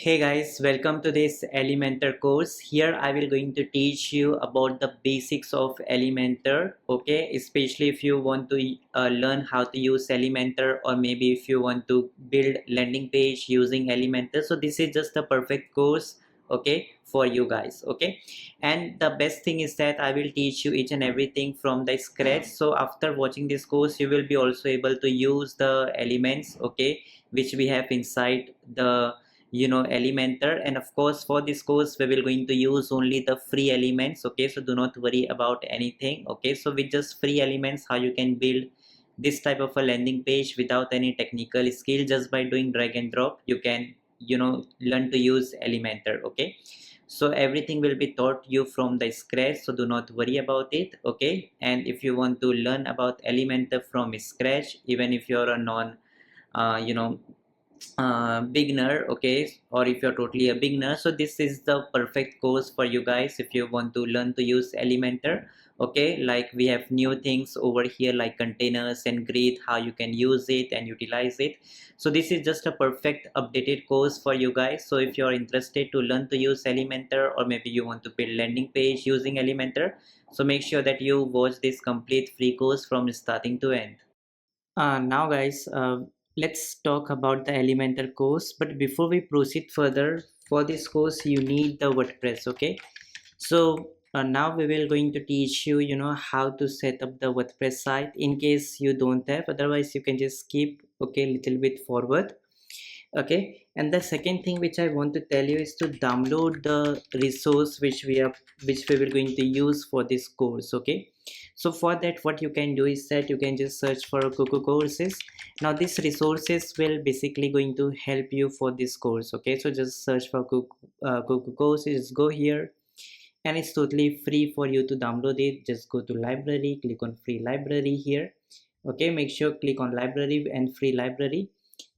Hey guys, welcome to this Elementor course. Here I will going to teach you about the basics of Elementor, okay? Especially if you want to learn how to use Elementor, or maybe if you want to build landing page using Elementor. So this is just a perfect course, okay, for you guys, okay? And the best thing is that I will teach you each and everything from the scratch. So after watching this course, you will be also able to use the elements, okay, which we have inside the Elementor. And of course for this course we will going to use only the free elements, okay? So do not worry about anything, okay? So with just free elements, how you can build this type of a landing page without any technical skill, just by doing drag and drop you can learn to use Elementor, okay? So everything will be taught you from the scratch, so do not worry about it, okay? And if you want to learn about Elementor from scratch, even if you're a non uh, you know beginner, okay, or if you're totally a beginner, so this is the perfect course for you guys if you want to learn to use Elementor, okay? Like we have new things over here like containers and grid, how you can use it and utilize it. So this is just a perfect updated course for you guys. So if you're interested to learn to use Elementor, or maybe you want to build landing page using Elementor, so make sure that you watch this complete free course from starting to end. Now guys, let's talk about the Elementor course. But before we proceed further, for this course you need the WordPress, okay? So now we will going to teach you, how to set up the WordPress site in case you don't have. Otherwise you can just skip, okay, little bit forward, okay? And the second thing which I want to tell you is to download the resource which we will going to use for this course, okay? So for that, what you can do is that you can just search for KuKu courses. Now these resources will basically going to help you for this course, okay? So just search for KuKu courses, go here, and it's totally free for you to download it. Just go to library, click on free library here, okay? Make sure click on library and free library,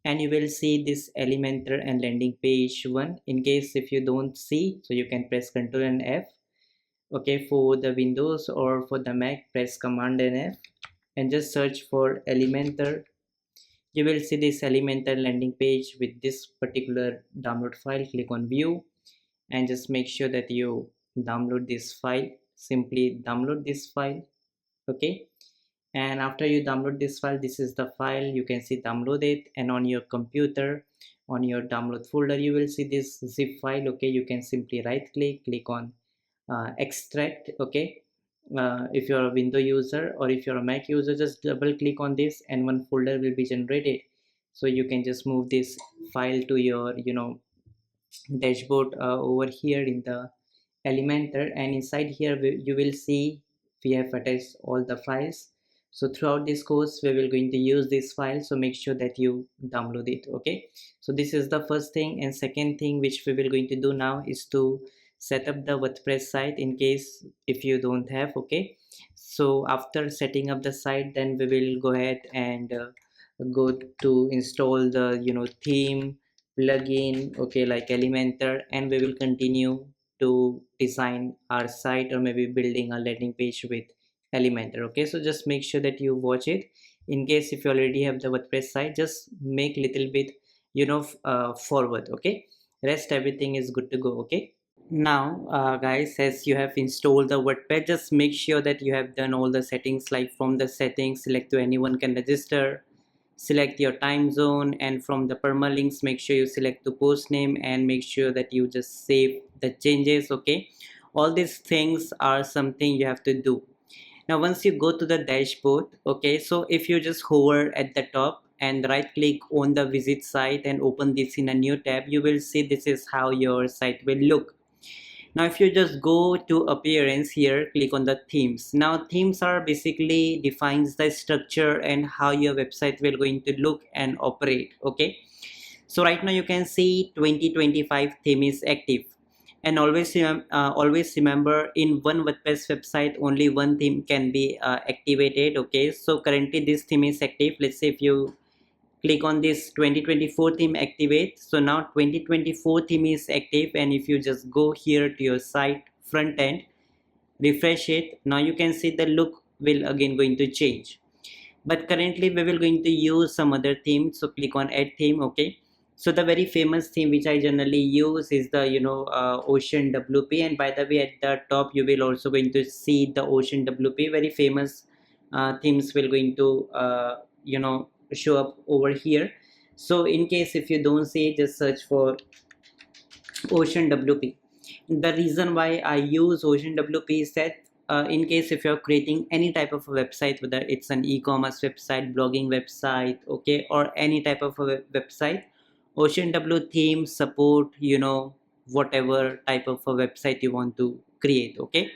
and you will see this Elementor and landing page one. In case if you don't see, so you can press Ctrl and F, okay? For the Windows or for the Mac, press Command and F and just search for Elementor. You will see this Elementor landing page with this particular download file. Click on view and just make sure that you download this file. Simply download this file, okay? And after you download this file, this is the file, you can see download it. And on your computer, on your download folder, you will see this zip file, okay? You can simply right click on extract, okay? If you're a Windows user or if you're a Mac user, just double click on this and one folder will be generated. So you can just move this file to your dashboard over here in the Elementor, and inside here you will see we have attached all the files. So throughout this course we will going to use this file, so make sure that you download it, okay? So this is the first thing. And second thing which we will going to do now is to set up the WordPress site in case if you don't have, okay? So after setting up the site, then we will go ahead and go to install the theme plugin, okay, like Elementor, and we will continue to design our site or maybe building a landing page with Elementor, okay? So just make sure that you watch it. In case if you already have the WordPress site, just make little bit forward, okay? Rest everything is good to go, okay? Now guys, as you have installed the WordPress, just make sure that you have done all the settings. Like from the settings, select to anyone can register, select your time zone, and from the permalinks make sure you select the post name and make sure that you just save the changes, okay? All these things are something you have to do. Now once you go to the dashboard, okay, so if you just hover at the top and right click on the visit site and open this in a new tab, you will see this is how your site will look. Now if you just go to appearance here, click on the themes. Now themes are basically defines the structure and how your website will going to look and operate, okay? So right now you can see 2025 theme is active. And always remember, in one WordPress website only one theme can be activated, okay? So currently this theme is active. Let's say if you click on this 2024 theme activate, so now 2024 theme is active. And if you just go here to your site front end, refresh it, now you can see the look will again going to change. But currently we will going to use some other theme, so click on add theme, okay? So the very famous theme which I generally use is the Ocean WP, and by the way, at the top you will also going to see the Ocean WP. Very famous themes will going to show up over here. So in case if you don't see, just search for Ocean WP. The reason why I use Ocean WP is that in case if you're creating any type of a website, whether it's an e-commerce website, blogging website, okay, or any type of a website, Ocean W theme support, whatever type of a website you want to create, okay.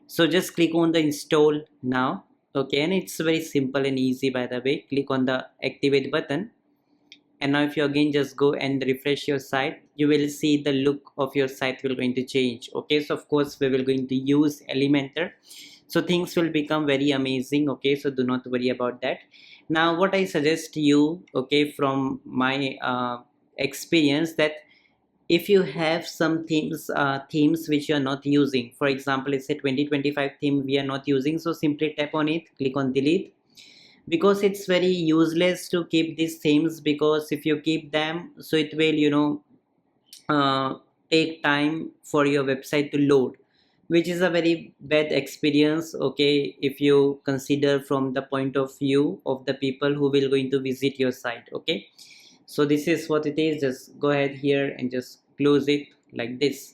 So just click on the install now, okay, and it's very simple and easy. By the way, click on the activate button, and now if you again just go and refresh your site, you will see the look of your site will going to change. Okay, so of course we will going to use Elementor, so things will become very amazing. Okay, so do not worry about that. Now what I suggest you, okay, from my experience, that if you have some themes which you are not using, for example, it's a 2025 theme we are not using, so simply tap on it, click on delete, because it's very useless to keep these themes, because if you keep them, so it will uh, take time for your website to load, which is a very bad experience, okay, if you consider from the point of view of the people who will going to visit your site. Okay, so this is what it is. Just go ahead here and just close it like this,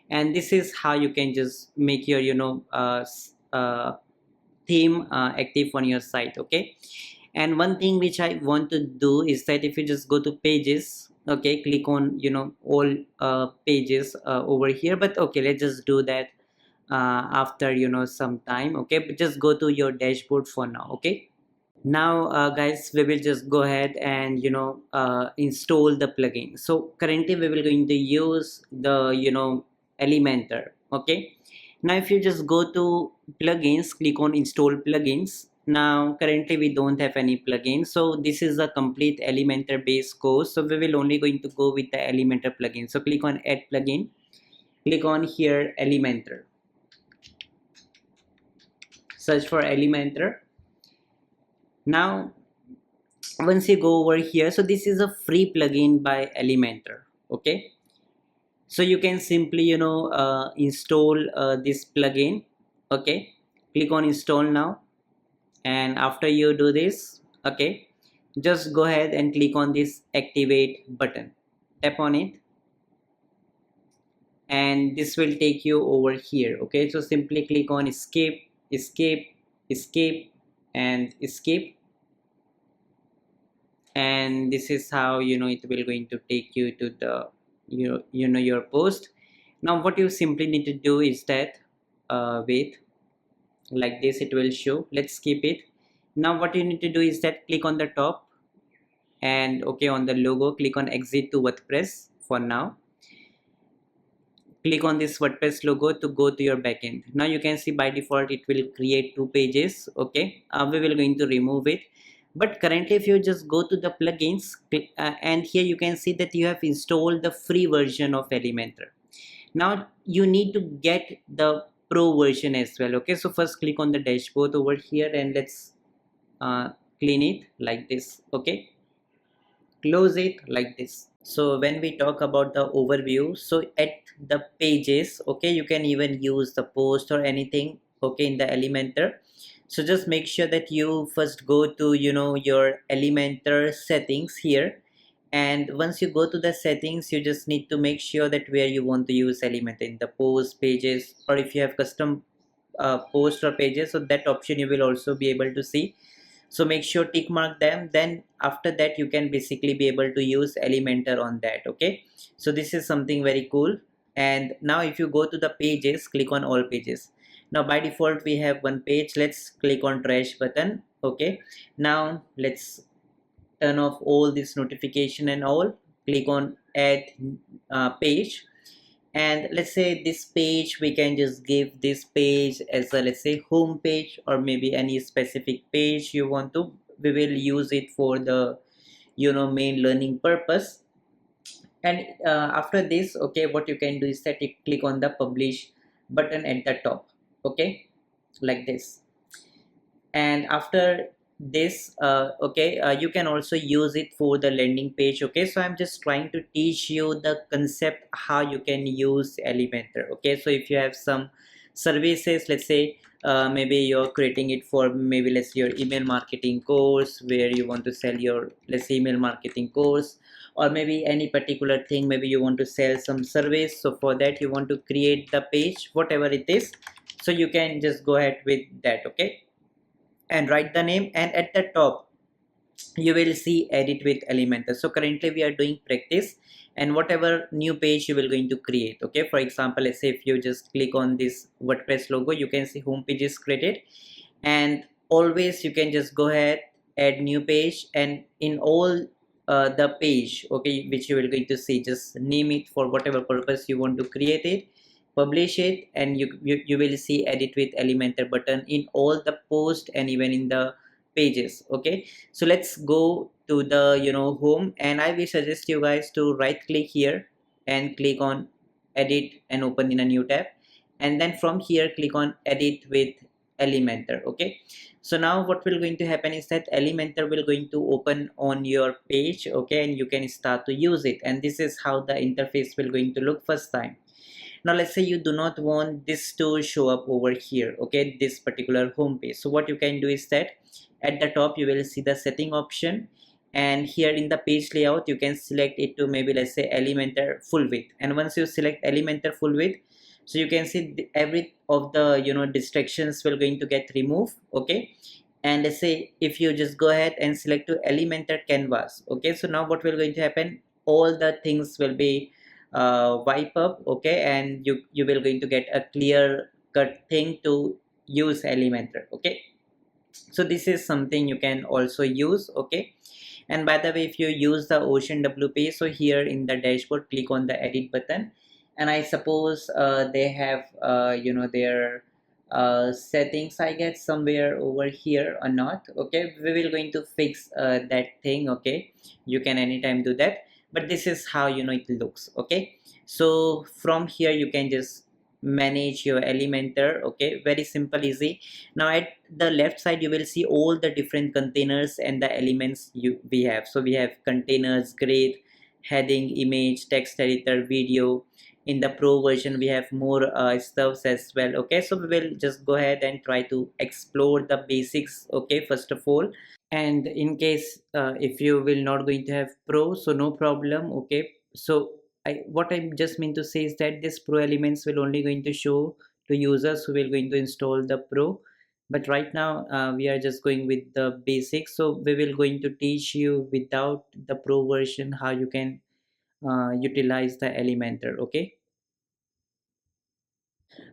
and this is how you can just make your theme active on your site. Okay, and one thing which I want to do is that if you just go to pages, okay, click on all pages over here, but okay, let's just do that after some time. Okay, but just go to your dashboard for now. Okay, now guys, we will just go ahead and install the plugin. So currently we will going to use the Elementor. Okay, now if you just go to plugins, click on install plugins. Now currently we don't have any plugins, so this is a complete Elementor based course, so we will only going to go with the Elementor plugin. So click on add plugin, click on here Elementor, search for Elementor. Now once you go over here, so this is a free plugin by Elementor. Okay, so you can simply install this plugin. Okay, click on install now, and after you do this, okay, just go ahead and click on this activate button, tap on it, and this will take you over here. Okay, so simply click on escape, escape, escape, and escape, and this is how it will going to take you to the your post. Now what you simply need to do is that wait, like this it will show. Let's skip it. Now what you need to do is that click on the top, and okay, on the logo, click on exit to WordPress for now. Click on this WordPress logo to go to your backend. Now you can see by default it will create 2 pages. Okay, we will going to remove it, but currently if you just go to the plugins, and here you can see that you have installed the free version of Elementor. Now you need to get the pro version as well. Okay, so first click on the dashboard over here, and let's clean it like this. Okay, close it like this. So when we talk about the overview, so at the pages, okay, you can even use the post or anything, okay, in the Elementor. So just make sure that you first go to your Elementor settings here, and once you go to the settings, you just need to make sure that where you want to use Elementor, in the post, pages, or if you have custom post or pages, so that option you will also be able to see. So make sure tick mark them, then after that you can basically be able to use Elementor on that. Okay, so this is something very cool. And now if you go to the pages, click on all pages. Now by default we have one page. Let's click on trash button. Okay, now let's turn off all this notification and all. Click on add page, and let's say this page, we can just give this page as a, let's say, home page, or maybe any specific page you want to. We will use it for the main learning purpose. And after this, okay, what you can do is that you click on the publish button at the top. Okay, like this. And after this okay, you can also use it for the landing page. Okay, so I'm just trying to teach you the concept how you can use Elementor. Okay, so if you have some services, let's say maybe you're creating it for, maybe let's say your email marketing course, where you want to sell your, let's say, email marketing course, or maybe any particular thing, maybe you want to sell some service. So for that you want to create the page, whatever it is, so you can just go ahead with that. Okay, and write the name, and at the top you will see edit with Elementor. So currently we are doing practice, and whatever new page you will going to create. Okay, for example, let's say if you just click on this WordPress logo, you can see home page is created, and always you can just go ahead, add new page, and in all the page, okay, which you will going to see, just name it for whatever purpose you want to create it, publish it, and you will see edit with Elementor button in all the post and even in the pages. Okay, so let's go to the home, and I will suggest you guys to right click here and click on edit and open in a new tab, and then from here click on edit with Elementor. Okay, so now what will going to happen is that Elementor will going to open on your page. Okay, and you can start to use it, and this is how the interface will going to look first time. Now let's say you do not want this to show up over here, okay, this particular home page. So what you can do is that at the top you will see the setting option, and here in the page layout you can select it to, maybe let's say, Elementor full width. And once you select Elementor full width, so you can see every of the distractions will going to get removed. Okay, and let's say if you just go ahead and select to Elementor canvas. Okay, so now what will going to happen, all the things will be wipe up. Okay, and you will going to get a clear cut thing to use Elementor. Okay, so this is something you can also use. Okay, and by the way, if you use the Ocean WP, so here in the dashboard click on the edit button, and I suppose they have their settings, I guess, somewhere over here or not. Okay, we will going to fix that thing. Okay, you can anytime do that, but this is how it looks. Okay, so from here you can just manage your Elementor. Okay, very simple, easy. Now at the left side you will see all the different containers and the elements we have. So we have containers, grid, heading, image, text editor, video. In the pro version we have more stuffs as well. Okay, so we will just go ahead and try to explore the basics. Okay, first of all, and in case if you will not going to have pro, so no problem. Okay, so what I just mean to say is that this pro elements will only going to show to users who will going to install the pro, but right now we are just going with the basics. So we will going to teach you without the pro version how you can utilize the Elementor. Okay,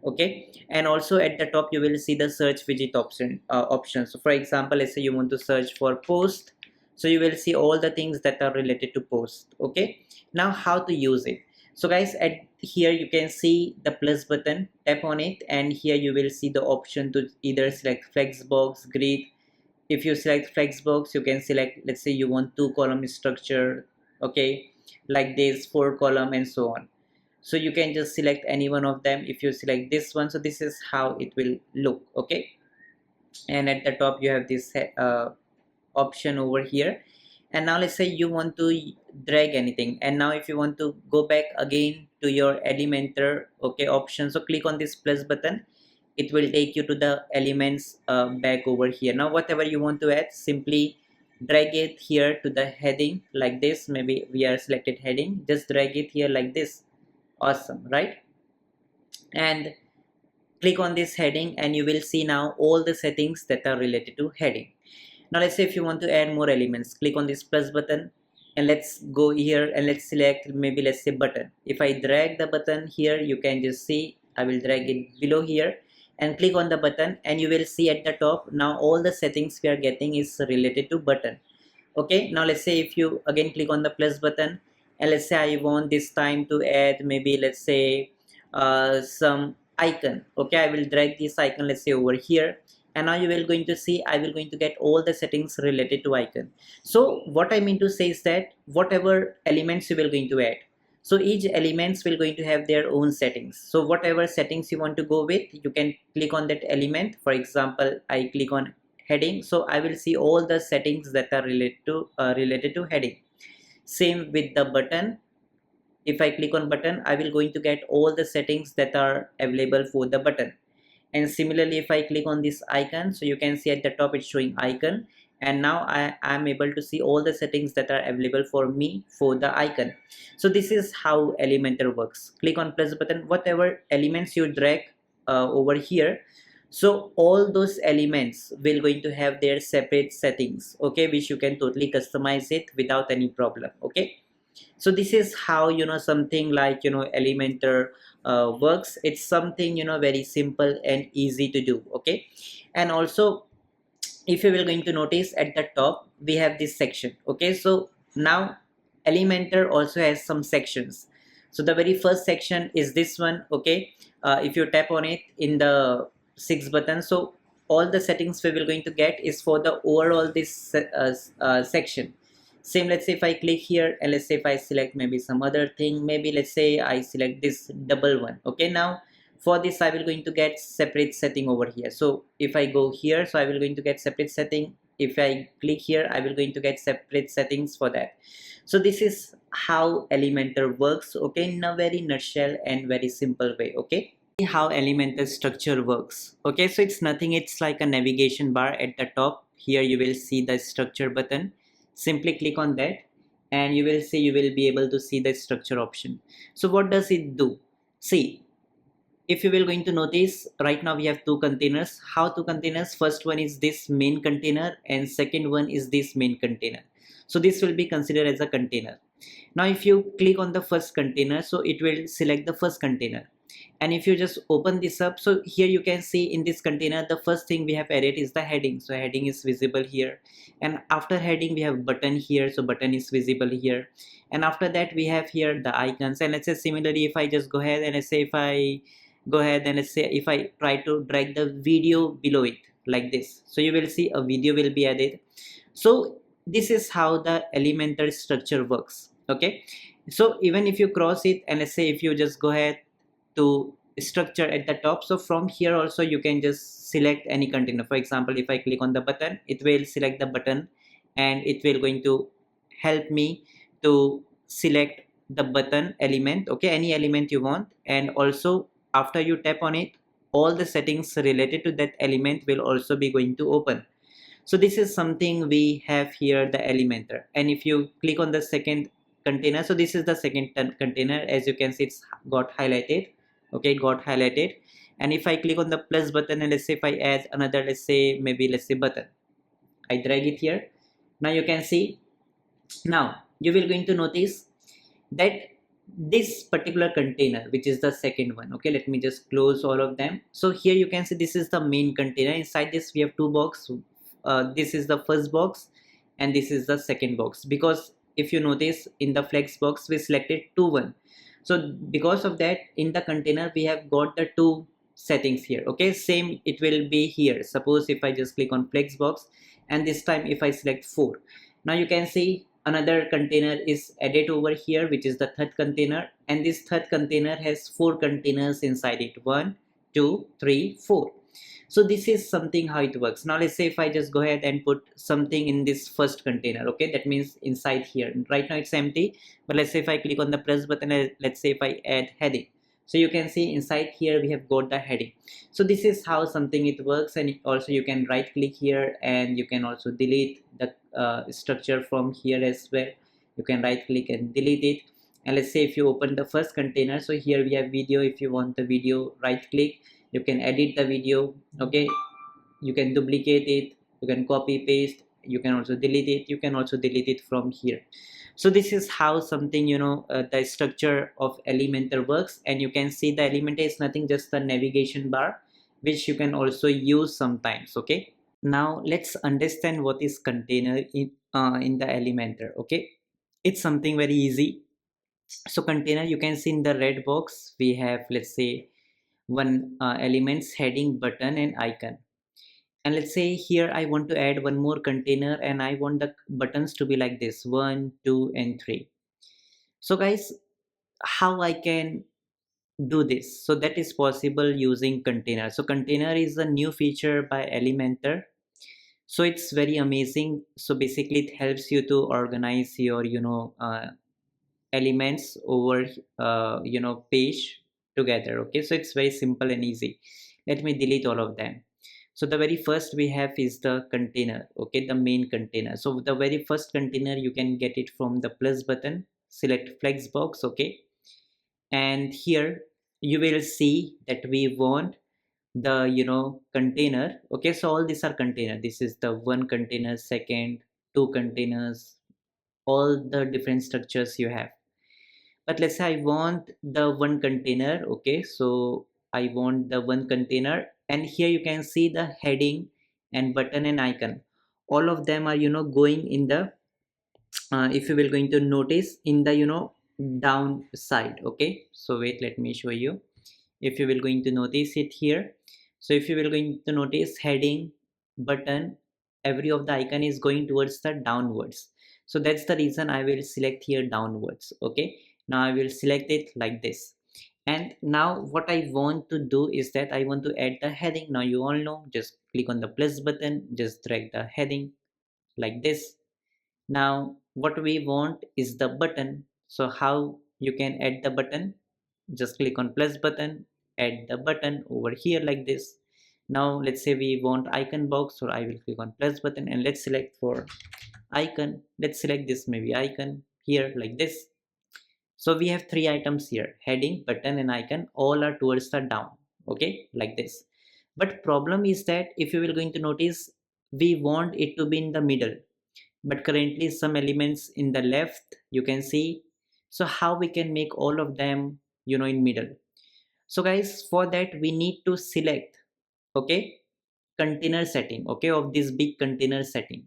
okay, and also at the top you will see the search widget option. So for example, let's say you want to search for post, so you will see all the things that are related to post. Okay, now how to use it. So guys, at here you can see the plus button, tap on it, and here you will see the option to either select flexbox, grid. If you select flexbox, you can select, let's say you want 2 column structure. Okay, like this, 4 column, and so on. So you can just select any one of them. If you select this one, so this is how it will look. Okay, and at the top you have this option over here. And now let's say you want to drag anything, and now if you want to go back again to your Elementor, okay, option, so click on this plus button. It will take you to the elements back over here. Now whatever you want to add, simply drag it here to the heading like this. Maybe we are selected heading, just drag it here like this. Awesome, right? And click on this heading, and you will see now all the settings that are related to heading. Now let's say if you want to add more elements, click on this plus button, and let's go here and let's select, maybe let's say button. If I drag the button here, you can just see I will drag it below here and click on the button, and you will see at the top now all the settings we are getting is related to button. Okay, now let's say if you again click on the plus button, and let's say I want this time to add, maybe let's say some icon. Okay, I will drag this icon, let's say, over here, and now you will going to see I will going to get all the settings related to icon. So what I mean to say is that whatever elements you will going to add, so each elements will going to have their own settings. So whatever settings you want to go with, you can click on that element. For example, I click on heading, so I will see all the settings that are related to heading. Same with the button. If I click on button, I will going to get all the settings that are available for the button. And similarly, if I click on this icon, so you can see at the top it's showing icon, and now I am able to see all the settings that are available for me for the icon. So this is how Elementor works. Click on plus button, whatever elements you drag over here, so all those elements will going to have their separate settings, okay, which you can totally customize it without any problem. Okay, so this is how, something like, Elementor works. It's something, very simple and easy to do. Okay, and also, if you will going to notice at the top we have this section. Okay, so now Elementor also has some sections. So the very first section is this one. Okay, if you tap on it in the six button, so all the settings we will going to get is for the overall this section. Same, let's say if I click here and let's say if I select maybe some other thing, maybe let's say I select this double one. Okay, now for this I will going to get separate setting over here. So if I go here, so I will going to get separate setting. If I click here, I will going to get separate settings for that. So this is how Elementor works, okay, in a very nutshell and very simple way. Okay, how Elementor structure works. Okay, so it's nothing, it's like a navigation bar at the top. Here you will see the structure button. Simply click on that and you will see, you will be able to see the structure option. So what does it do? See, if you will going to notice, right now we have two containers. How two containers? First one is this main container and second one is this main container. So this will be considered as a container. Now if you click on the first container, so it will select the first container. And if you just open this up, so here you can see in this container the first thing we have added is the heading. So heading is visible here, and after heading we have button here, so button is visible here, and after that we have here the icons. And let's say similarly, if I just go ahead and let's say if I go ahead and let's say if I try to drag the video below it like this, so you will see a video will be added. So this is how the Elementor structure works. Okay, so even if you cross it and let's say if you just go ahead to structure at the top, so from here also you can just select any container. For example, if I click on the button, it will select the button and it will going to help me to select the button element. Okay, any element you want, and also after you tap on it, all the settings related to that element will also be going to open. So this is something we have here, the Elementor. And if you click on the second container, so this is the second container. As you can see, it's got highlighted. Okay, it got highlighted. And if I click on the plus button and let's say if I add another, let's say maybe let's say button, I drag it here. Now you can see, now you will going to notice that this particular container, which is the second one. Okay, let me just close all of them. So here you can see this is the main container. Inside this we have two boxes. This is the first box and this is the second box, because if you notice in the flex box we selected 2 1. So because of that, in the container we have got the two settings here. Okay, same it will be here. Suppose if I just click on flex box and this time if I select 4, now you can see another container is added over here, which is the third container, and this third container has 4 containers inside it. 1 2 3 4. So this is something how it works. Now let's say if I just go ahead and put something in this first container. Okay, that means inside here right now it's empty, but let's say if I click on the plus button, let's say if I add heading, so you can see inside here we have got the heading. So this is how something it works. And also you can right click here and you can also delete the structure from here as well. You can right click and delete it. And let's say if you open the first container, so here we have video. If you want the video, right click, you can edit the video. Okay, you can duplicate it, you can copy paste, you can also delete it, you can also delete it from here. So this is how something, the structure of Elementor works. And you can see the Elementor is nothing, just the navigation bar, which you can also use sometimes. Okay, now let's understand what is container in the Elementor. Okay, it's something very easy. So container, you can see in the red box we have, let's say, one elements, heading, button and icon. And let's say here I want to add one more container and I want the buttons to be like this, 1 2 and 3. So guys, how I can do this? So that is possible using container. So container is a new feature by Elementor. So it's very amazing. So basically it helps you to organize your elements over page together. Okay, so it's very simple and easy. Let me delete all of them. So the very first we have is the container. Okay, the main container. So the very first container, you can get it from the plus button, select flexbox. Okay, and here you will see that we want the container. Okay, so all these are container. This is the one container, second, two containers, all the different structures you have. But let's say I want the one container. Okay, so I want the one container, and here you can see the heading and button and icon. All of them are going in the if you will going to notice in the down side. Okay, so wait, let me show you. If you will going to notice it here, so if you will going to notice heading, button, every of the icon is going towards the downwards. So that's the reason I will select here downwards. Okay, now I will select it like this. And now what I want to do is that I want to add the heading. Now you all know, just click on the plus button, just drag the heading like this. Now what we want is the button. So how you can add the button? Just click on plus button, add the button over here like this. Now let's say we want icon box, so I will click on plus button and let's select for icon. Let's select this maybe icon here like this. So we have three items here: heading, button and icon. All are towards the down. Okay, like this. But problem is that if you will going to notice, we want it to be in the middle, but currently some elements in the left you can see. So how we can make all of them in middle? So guys, for that we need to select, okay, container setting, okay, of this big container setting.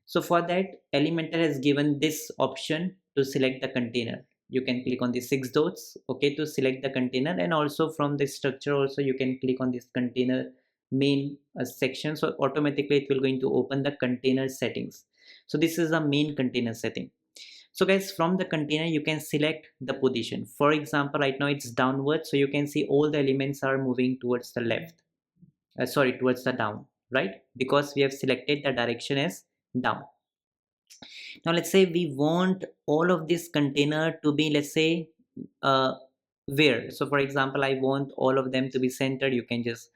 So for that, Elementor has given this option to select the container. You can click on the six dots, okay, to select the container, and also from the structure also you can click on this container main section. So automatically it will going to open the container settings. So this is the main container setting. So guys, from the container you can select the position. For example, right now it's downward, so you can see all the elements are moving towards the left, sorry, towards the down, right? Because we have selected the direction as down. Now let's say we want all of this container to be, let's say, uh, where. So for example, I want all of them to be centered. You can just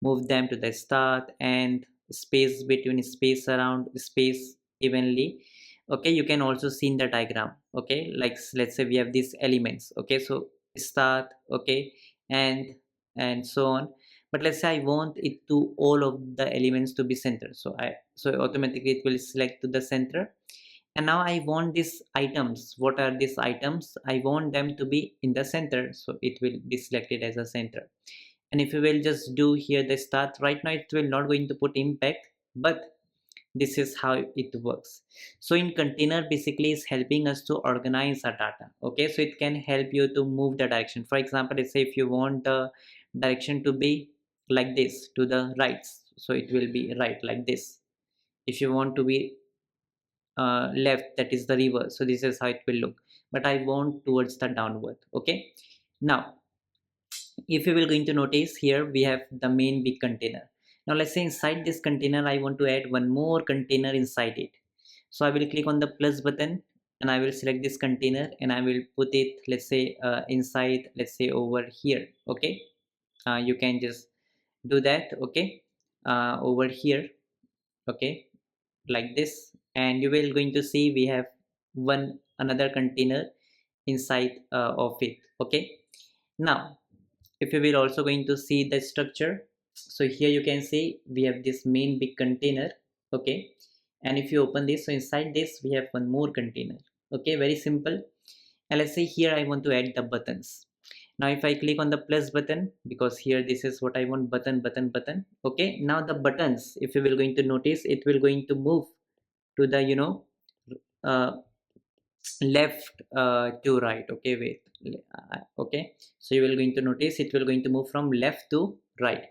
move them to the start and space between, space around, space evenly. Okay, you can also see in the diagram. Okay, like let's say we have these elements. Okay, so start, okay, and so on. But let's say I want it to all of the elements to be centered. So automatically it will select to the center. And now I want these items. What are these items? I want them to be in the center, so it will be selected as a center. And if you will just do here the start, right now it will not going to put impact, but this is how it works. So in container basically is helping us to organize our data. Okay, so it can help you to move the direction. For example, let's say if you want the direction to be like this to the right, so it will be right like this. If you want to be left, that is the reverse, so this is how it will look, but I want towards the downward. Okay, now if you will going to notice, here we have the main big container. Now let's say inside this container I want to add one more container inside it. So I will click on the plus button and I will select this container and I will put it, let's say, inside, let's say over here. Okay, you can just do that. Okay, over here. Okay, like this, and you will going to see we have one another container inside of it. Okay, now if you will also going to see the structure, so here you can see we have this main big container. Okay, and if you open this, so inside this we have one more container. Okay, very simple. And let's say here I want to add the buttons. Now if I click on the plus button, because here this is what I want, button, button, button. Okay, now the buttons, if you will going to notice, it will going to move to the uh, left to right. Okay, wait, okay, so you will going to notice it will going to move from left to right.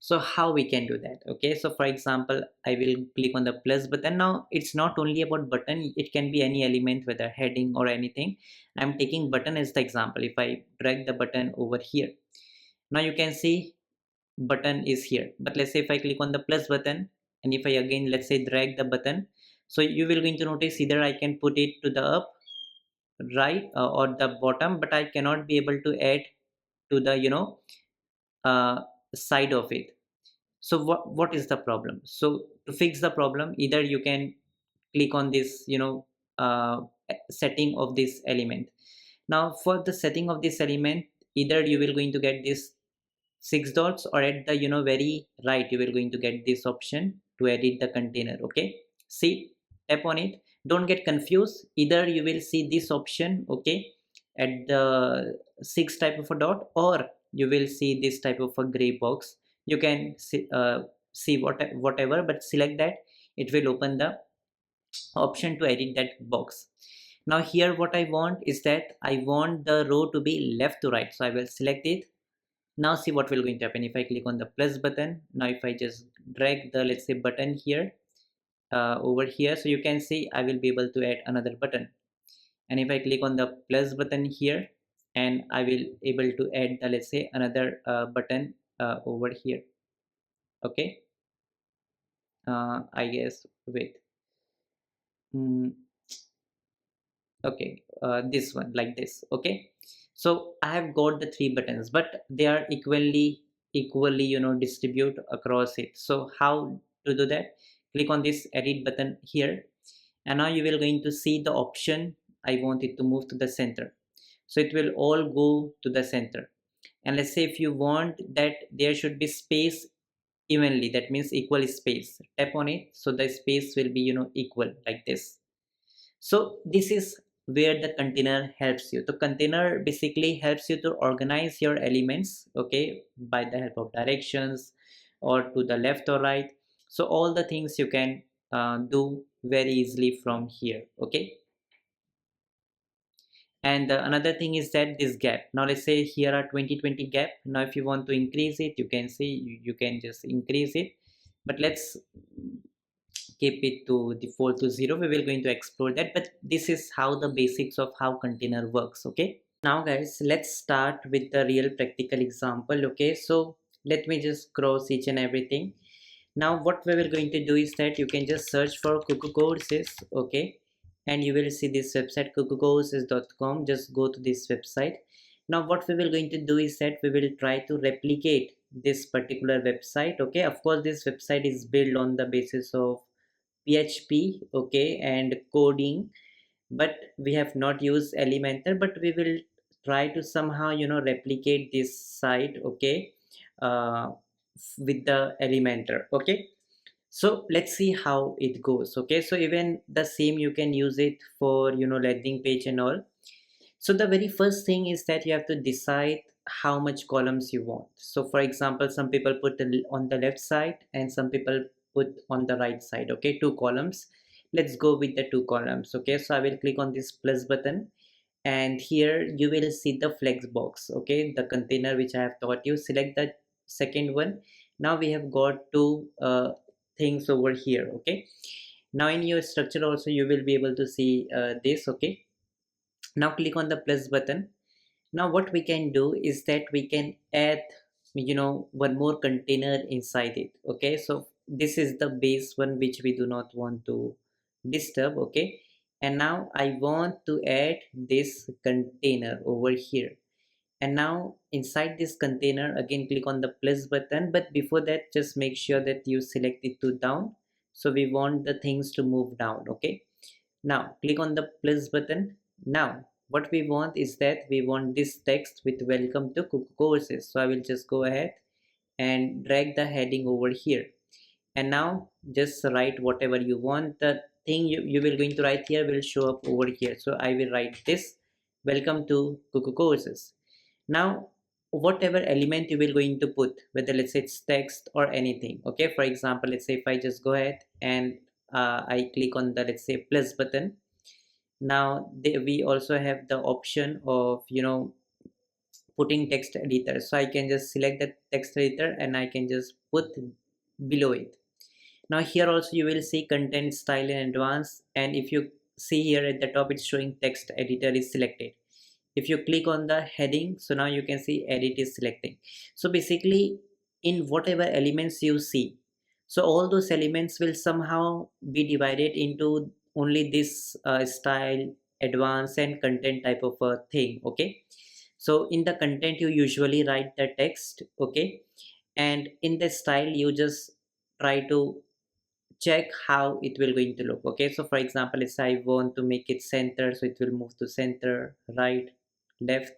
So how we can do that? Okay, so for example, I will click on the plus button. Now it's not only about button, it can be any element, whether heading or anything. I'm taking button as the example. If I drag the button over here, now you can see button is here. But let's say if I click on the plus button, and if I again let's say drag the button, so you will going to notice either I can put it to the up, right, or the bottom, but I cannot be able to add to the uh, side of it. So what is the problem? So to fix the problem, either you can click on this uh, setting of this element. Now for the setting of this element, either you will going to get this six dots, or at the very right you will going to get this option to edit the container. Okay, see, tap on it, don't get confused, either you will see this option, okay, at the six type of a dot, or you will see this type of a gray box. You can see whatever, but select that, it will open the option to edit that box. Now here what I want is that I want the row to be left to right, so I will select it. Now see what will going to happen if I click on the plus button. Now if I just drag the let's say button here, over here, so you can see I will be able to add another button. And if I click on the plus button here, and I will able to add the let's say another button over here. Okay, I guess, wait, mm, okay, this one like this. Okay, so I have got the three buttons, but they are equally distribute across it. So how to do that? Click on this edit button here, and now you will going to see the option. I want it to move to the center, so it will all go to the center. And let's say if you want that there should be space evenly, that means equal space, tap on it, so the space will be equal like this. So this is where the container helps you. The container basically helps you to organize your elements, okay, by the help of directions or to the left or right. So all the things you can do very easily from here. Okay, and another thing is that this gap, now let's say here are 20 gap. Now if you want to increase it, you can see you can just increase it, but let's keep it to default to 0. We will going to explore that, but this is how the basics of how container works. Okay, now guys, let's start with the real practical example. Okay, so let me just cross each and everything. Now what we will going to do is that you can just search for KuKu courses. Okay, and you will see this website kukucourses.com. Just go to this website. Now what we will going to do is that we will try to replicate this particular website. Okay, of course this website is built on the basis of PHP, okay, and coding, but we have not used Elementor, but we will try to somehow replicate this site, okay, uh, with the Elementor. Okay, so let's see how it goes. Okay, so even the same you can use it for landing page and all. So the very first thing is that you have to decide how much columns you want. So for example, some people put on the left side and some people put on the right side. Okay, two columns. Let's go with the two columns. Okay, so I will click on this plus button, and here you will see the flex box. Okay, the container which I have taught you, select the second one. Now we have got two things over here. Okay, now in your structure also you will be able to see this. Okay, now click on the plus button. Now what we can do is that we can add one more container inside it. Okay, so this is the base one which we do not want to disturb. Okay, and now I want to add this container over here, and now inside this container again click on the plus button, but before that just make sure that you select it to down, so we want the things to move down. Okay, now click on the plus button. Now what we want is that we want this text with welcome to KuKu courses, so I will just go ahead and drag the heading over here, and now just write whatever you want. The thing you will going to write here will show up over here, so I will write this, welcome to KuKu courses. Now whatever element you will going to put, whether let's say it's text or anything. Okay, for example, let's say if I just go ahead and I click on the let's say plus button. Now we also have the option of putting text editor, so I can just select the text editor and I can just put below it. Now here also you will see content style in advance, and if you see here at the top it's showing text editor is selected. If you click on the heading, so now you can see edit is selecting. So basically in whatever elements you see, So all those elements will somehow be divided into only this style, advanced and content type of a thing. Okay, so in the content you usually write the text. Okay, and in the style you just try to check how it will going to look. Okay, so for example, if I want to make it center, so it will move to center, right, left.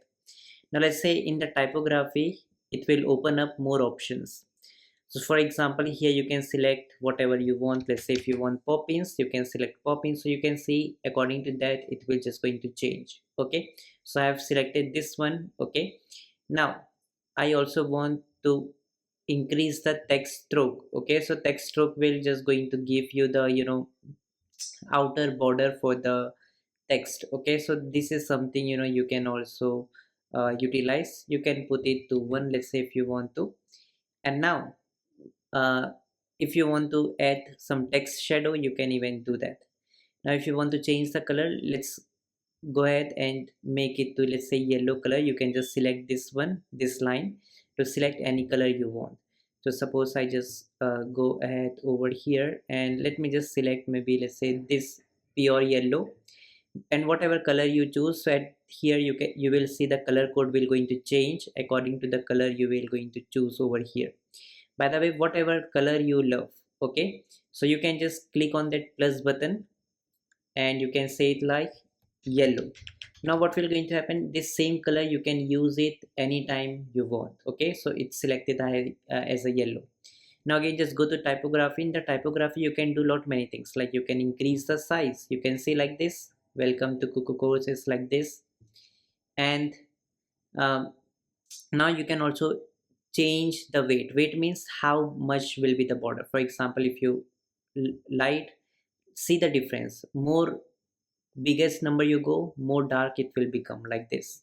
Now let's say in the typography it will open up more options. So for example, here you can select whatever you want. Let's say if you want pop-ins, you can select pop-ins, so you can see according to that it will just going to change. Okay, so I have selected this one. Okay, now I also want to increase the text stroke. Okay, so text stroke will just going to give you the outer border for the text. Okay, so this is something you can also utilize. You can put it to 1, let's say, if you want to. And now uh, if you want to add some text shadow, you can even do that. Now if you want to change the color, let's go ahead and make it to, let's say, yellow color. You can just select this one, this line, to select any color you want. So suppose I just go ahead over here and let me just select, maybe let's say this pure yellow, and whatever color you choose. So at here you will see the color code will going to change according to the color you will going to choose over here. By the way, whatever color you love. Okay, so you can just click on that plus button and you can say it like yellow. Now what will going to happen, this same color you can use it anytime you want. Okay, so it's selected as a yellow. Now again, just go to typography. In the typography you can do lot many things, like you can increase the size. You can see like this, welcome to KuKu courses, like this. And um, now you can also change the weight means how much will be the border. For example, if you light, see the difference, more biggest number you go, more dark it will become, like this.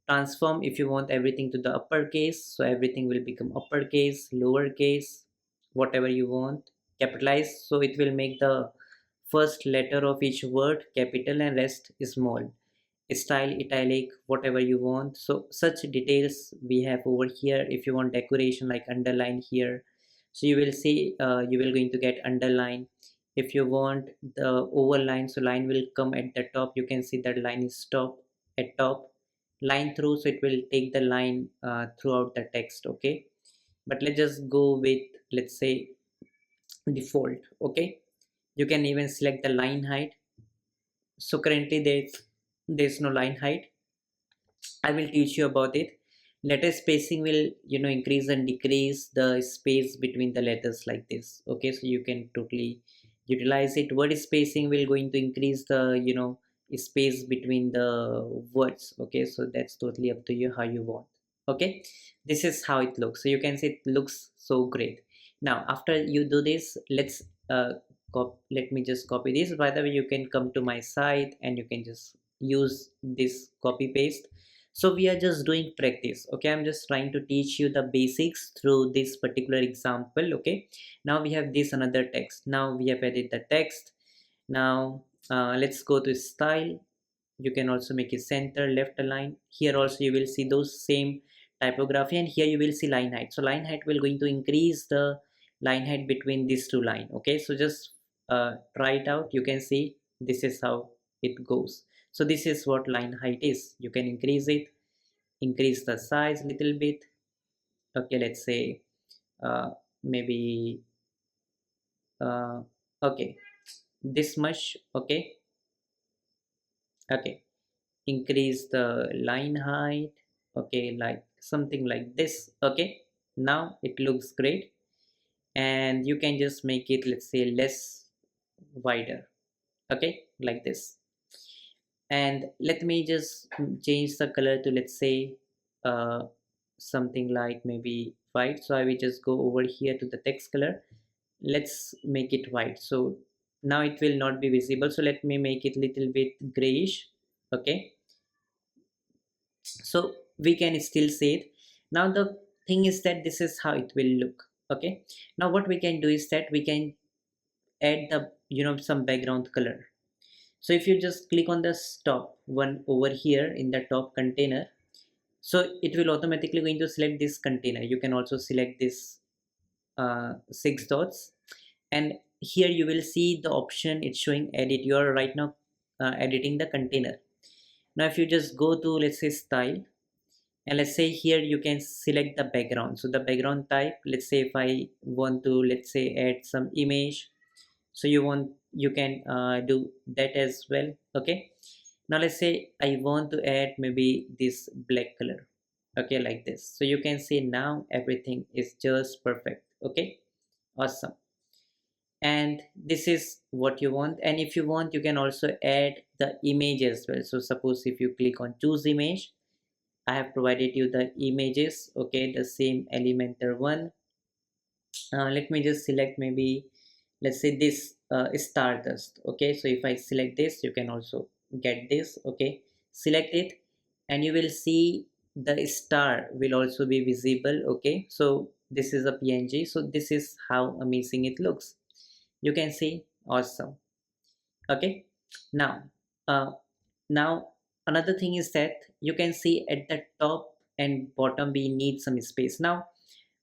Transform, if you want everything to the uppercase, so everything will become uppercase, lowercase, whatever you want. Capitalize, so it will make the first letter of each word capital and rest is small. Style, italic, whatever you want. So such details we have over here. If you want decoration, like underline here, so you will see you will going to get underline. If you want the overline, so line will come at the top. You can see that line is top at top, line through, so it will take the line throughout the text. Okay, but let's just go with, let's say, default. Okay, you can even select the line height. So currently there's no line height. I will teach you about it. Letter spacing will increase and decrease the space between the letters, like this. Okay, so you can totally utilize it. Word spacing will going to increase the space between the words. Okay, so that's totally up to you how you want. Okay, this is how it looks. So you can see it looks so great. Now after you do this, let's let me just copy this. By the way, you can come to my site and you can just use this copy paste. So we are just doing practice. Okay, I'm just trying to teach you the basics through this particular example. Okay, now we have this another text. Now we have added the text. Now let's go to style. You can also make it center, left align. Here also you will see those same typography, and here you will see line height. So line height will going to increase the line height between these two line. Okay, so just try it out. You can see this is how it goes. So this is what line height is. You can increase it, increase the size a little bit. Okay, let's say maybe uh, okay, this much. Okay, okay, increase the line height. Okay, like something like this. Okay, now it looks great. And you can just make it, let's say, less wider. Okay, like this. And let me just change the color to, let's say, uh, something like maybe white. So I will just go over here to the text color. Let's make it white. So now it will not be visible, so let me make it little bit grayish. Okay, so we can still see it. Now the thing is that this is how it will look. Okay, now what we can do is that we can add the some background color. So if you just click on the top one over here in the top container, so it will automatically going to select this container. You can also select this six dots, and here you will see the option it's showing edit. You are right now editing the container. Now if you just go to, let's say, style, and let's say here you can select the background. So the background type, let's say if I want to, let's say, add some image, so you can do that as well. Okay, now let's say I want to add maybe this black color, okay, like this. So you can see now everything is just perfect. Okay, awesome. And this is what you want, and if you want you can also add the image as well. So suppose if you click on choose image, I have provided you the images, okay, the same Elementor one. Let me just select maybe, let's say, this stardust. Okay, so if I select this, you can also get this. Okay, select it, and you will see the star will also be visible. Okay, so this is a PNG, so this is how amazing it looks. You can see, awesome. Okay, now uh, now another thing is that you can see at the top and bottom we need some space. Now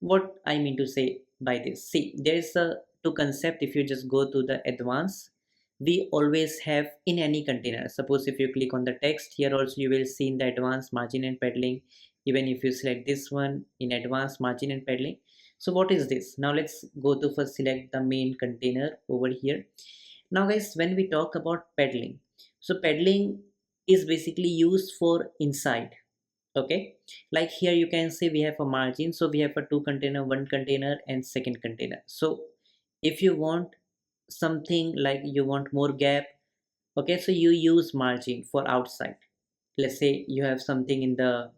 what I mean to say by this, see, there is a two concept. If you just go to the advanced, we always have in any container, suppose if you click on the text, here also you will see in the advanced margin and padding. Even if you select this one in advanced margin and padding, so what is this? Now let's go to first select the main container over here. Now guys, when we talk about padding, so padding is basically used for inside. Okay, like here you can see we have a margin, so we have a two container, one container and second container. So if you want something like you want more gap, okay, so you use margin for outside. Let's say you have something in the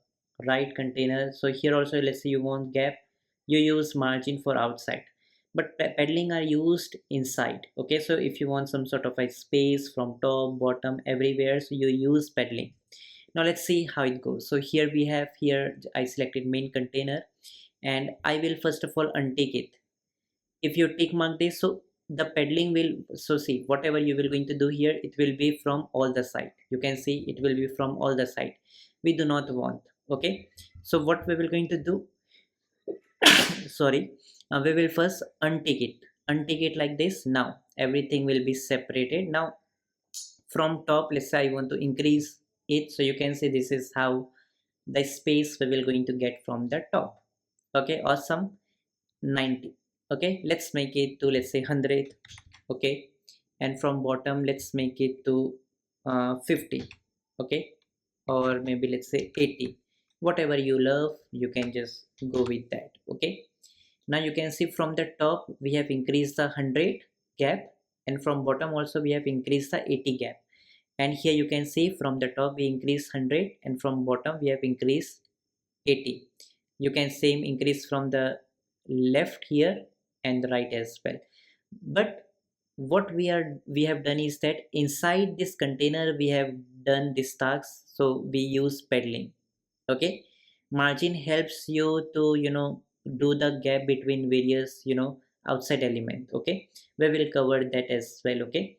right container, so here also let's say you want gap, you use margin for outside, but padding are used inside. Okay, so if you want some sort of a space from top bottom everywhere, so you use padding. Now let's see how it goes. So here we have, here I selected main container, and I will first of all untick it. If you tick mark this, so the padding will, so see, whatever you will going to do here, it will be from all the side. You can see it will be from all the side. We do not want. Okay, so what we will going to do, sorry, we will first untick it like this. Now everything will be separated. Now from top, let's say I want to increase it, so you can see this is how the space we will going to get from the top. Okay, awesome. 90. Okay, let's make it to, let's say, 100. Okay, and from bottom let's make it to 50. Okay, or maybe let's say 80. Whatever you love, you can just go with that. Okay, now you can see from the top we have increased the 100 gap, and from bottom also we have increased the 80 gap. And here you can see from the top we increased 100, and from bottom we have increased 80. You can same increase from the left here and the right as well. But what we have done is that inside this container we have done this task, so we use padding. Okay, margin helps you to, do the gap between various, outside element. Okay, we will cover that as well. Okay,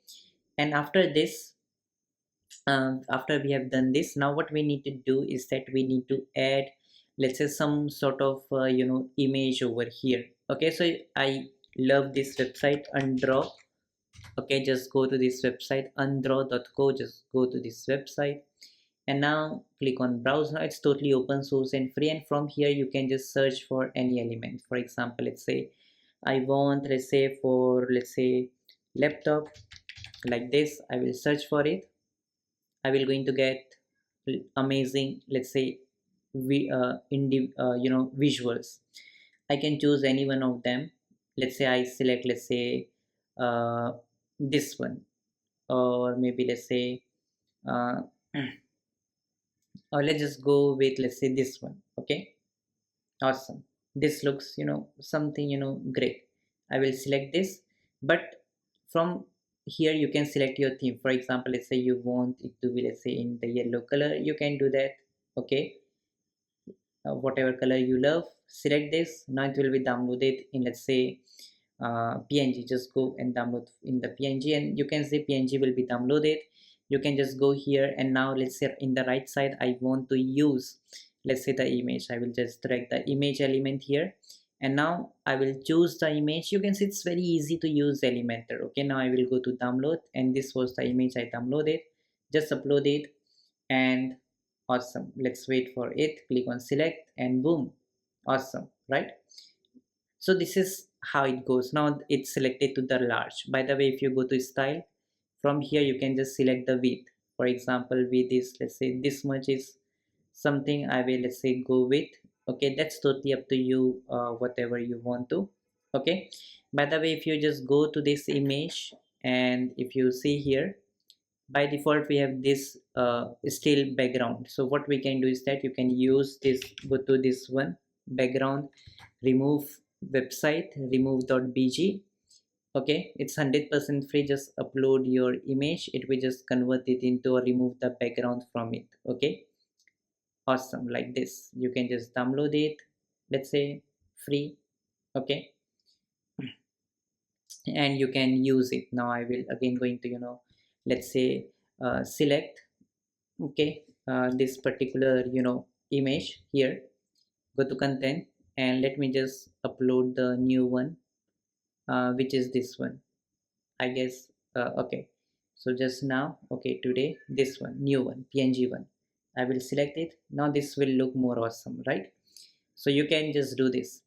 and after this, after we have done this, now what we need to do is that we need to add, let's say, some sort of image over here. Okay, so I love this website undraw. Okay, just go to this website undraw.co, just go to this website, and now click on browse. Now it's totally open source and free, and from here you can just search for any element. For example, let's say I want, let's say, for, let's say, laptop, like this. I will search for it. I will going to get amazing, let's say, visuals. I can choose any one of them. Let's say I select, let's say, uh, this one, or maybe let's say, uh, or let's just go with, let's say, this one. Okay, awesome. This looks, something, great. I will select this, but from here you can select your theme. For example, let's say you want it to be, let's say, in the yellow color, you can do that. Okay, whatever color you love, select this. Now it will be downloaded in, let's say, PNG. Just go and download in the PNG, and you can see PNG will be downloaded. You can just go here, and now let's say in the right side I want to use, let's say, the image. I will just drag the image element here, And now I will choose the image. You can see it's very easy to use Elementor. Okay, now I will go to download, and this was the image I downloaded. Just upload it, and awesome. Let's wait for it. Click on select, and boom, awesome, right? So this is how it goes. Now it's selected to the large. By the way, if you go to style, from here you can just select the width. For example, width is, let's say, this much is something I will, let's say, go with. Okay, that's totally up to you, whatever you want to. Okay, by the way, if you just go to this image, and if you see here, by default we have this still background. So what we can do is that you can use this, go to this one, background, remove website, remove.bg. okay, it's 100% free. Just upload your image, it will just convert it into, or remove the background from it. Okay, awesome, like this. You can just download it, let's say, free. Okay, and you can use it. Now I will again going to, let's say, select, okay, this particular, image here. Go to content, and let me just upload the new one, which is this one, I guess. Okay, so just now, okay, today, this one, new one, png one, I will select it. Now this will look more awesome, right? So you can just do this.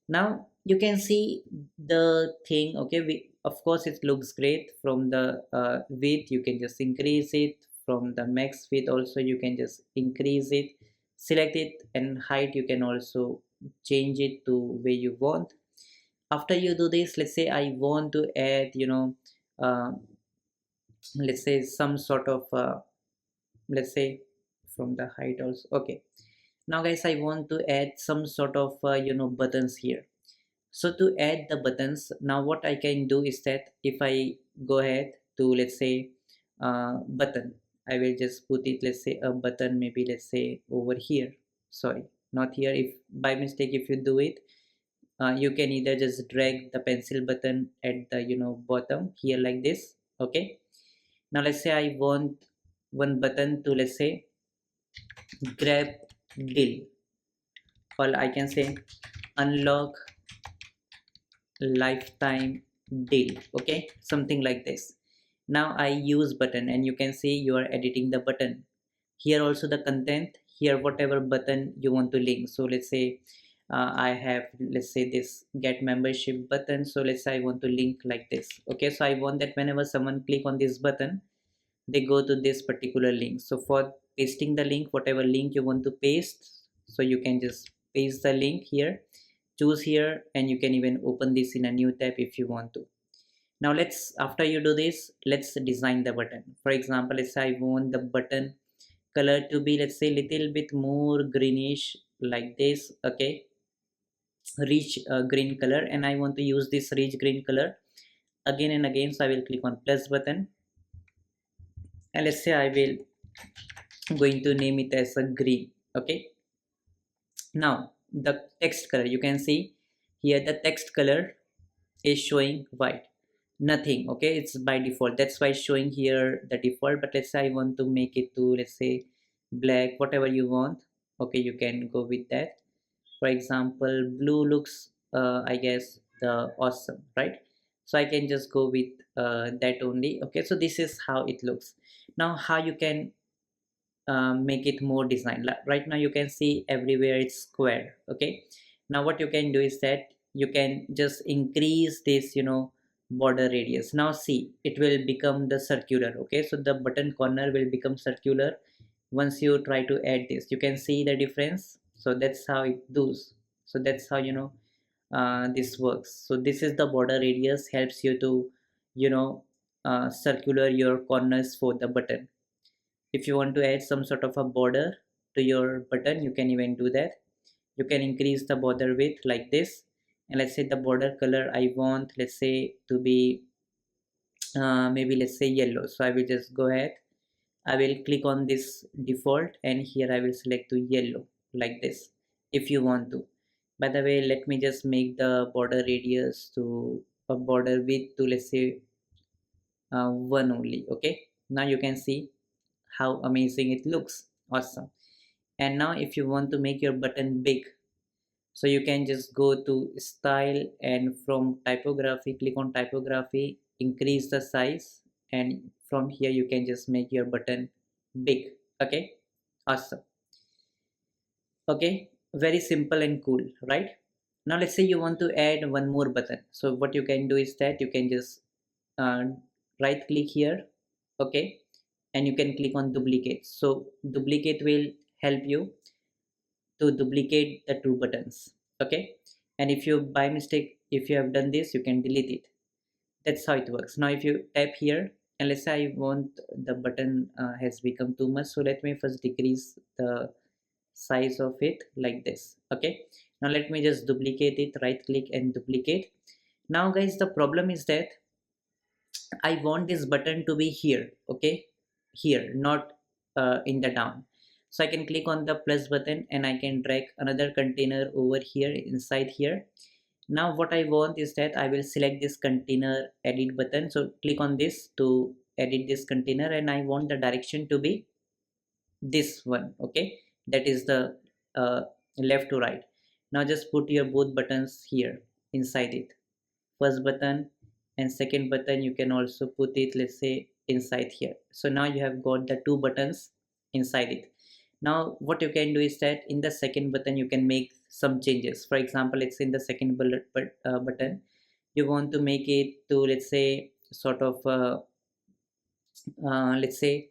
Now you can see the thing. Okay, of course it looks great. From the width you can just increase it, from the max width also you can just increase it, select it, and height you can also change it to where you want. After you do this, let's say I want to add, uh, let's say some sort of, let's say, from the height also. Okay, now guys, I want to add some sort of, buttons here. So to add the buttons, now what I can do is that if I go ahead to, let's say, button, I will just put it, let's say, a button, maybe, let's say, over here. Sorry, not here. If by mistake if you do it, you can either just drag the pencil button at the, bottom here, like this. Okay, now let's say I want one button to, let's say, grab deal, or I can say unlock lifetime deal. Okay, something like this. Now I use button, and you can see you are editing the button here. Also the content here, whatever button you want to link. So let's say, I have, let's say, this get membership button. So let's say I want to link like this. Okay, so I want that whenever someone click on this button, they go to this particular link. So for pasting the link, whatever link you want to paste, so you can just paste the link here, choose here, and you can even open this in a new tab if you want to. Now let's, after you do this, let's design the button. For example, let's say I want the button color to be, let's say, little bit more greenish, like this. Okay, rich green color, and I want to use this rich green color again and again. So I will click on plus button, and let's say I will going to name it as a green. Okay, now the text color, you can see here the text color is showing white, nothing. Okay, it's by default, that's why it's showing here the default. But let's say I want to make it to, let's say, black, whatever you want. Okay, you can go with that. For example, blue looks, I guess, the awesome, right? So I can just go with that only. Okay, so this is how it looks. Now how you can make it more design. Right now you can see everywhere it's square. Okay, now what you can do is that you can just increase this, border radius. Now see, it will become the circular. Okay, so the button corner will become circular once you try to add this. You can see the difference. So that's how it does. So that's how, this works. So this is the border radius, helps you to, you know circular your corners for the button. If you want to add some sort of a border to your button, you can even do that. You can increase the border width like this, and let's say the border color I want, let's say, to be, maybe, let's say, yellow. So I will just go ahead, I will click on this default, and here I will select to yellow, like this, if you want to. By the way, let me just make the border radius to a border width to, let's say, 1 only. Okay, now you can see how amazing it looks. Awesome. And now if you want to make your button big, So you can just go to style, and from typography click on typography, increase the size, and from here you can just make your button big. Okay, awesome. Okay, very simple and cool, right? Now let's say you want to add one more button. So what you can do is that you can just uh, right click here. Okay, and you can click on duplicate. So duplicate will help you to duplicate the two buttons. Okay, and if you by mistake, if you have done this, you can delete it. That's how it works. Now if you tap here, and let's say I want the button has become too much, so let me first decrease the size of it like this. Okay, now let me just duplicate it, right click and duplicate. Now guys, the problem is that I want this button to be here. Okay, here, not in the down. So I can click on the plus button and I can drag another container over here inside here. Now what I want is that I will select this container edit button. So click on this to edit this container, and I want the direction to be this one. Okay, that is the uh, left to right. Now just put your both buttons here inside it. First button and second button, you can also put it, let's say, inside here. So now you have got the two buttons inside it. Now what you can do is that in the second button you can make some changes. For example, it's in the second button, you want to make it to, let's say, sort of let's say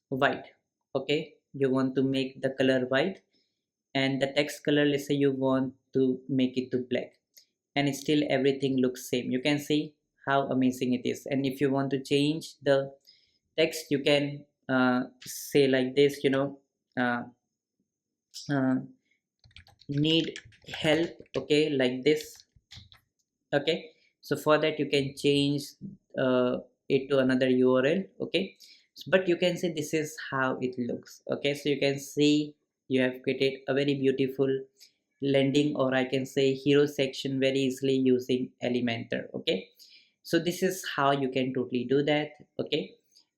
white. Okay, you want to make the color white, and the text color, let's say you want to make it to black, and still everything looks same. You can see how amazing it is. And if you want to change the text, you can say like this, uh, uh, need help. Okay, like this. Okay, so for that you can change it to another URL. Okay, but you can see this is how it looks. Okay, so you can see you have created a very beautiful landing, or I can say hero section, very easily using Elementor. Okay, so this is how you can totally do that. Okay,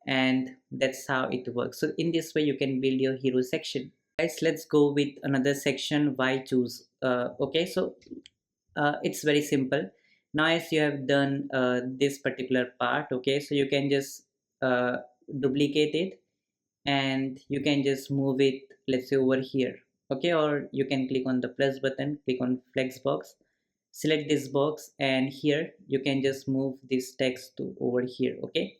and that's how it works. So in this way you can build your hero section. Guys, let's go with another section, why choose. Okay, so it's very simple. Now as you have done this particular part, okay, so you can just uh, duplicate it, and you can just move it, let's say, over here. Okay, or you can click on the plus button, click on flex box, select this box, and here you can just move this text to over here. Okay,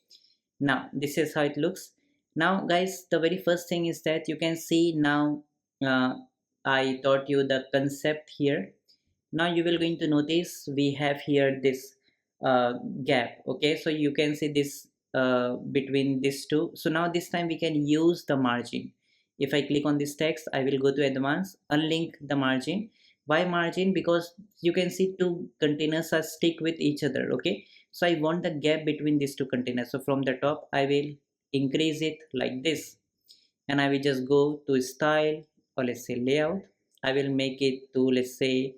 now this is how it looks. Now guys, the very first thing is that you can see now, uh, I taught you the concept here. Now you will going to notice we have here this uh, gap. Okay, so you can see this between these two. So now this time we can use the margin. If I click on this text, I will go to advanced, unlink the margin. Why margin? Because you can see two containers are stick with each other. Okay, so I want the gap between these two containers. So from the top I will increase it like this, and I will just go to style, or let's say layout. I will make it to, let's say,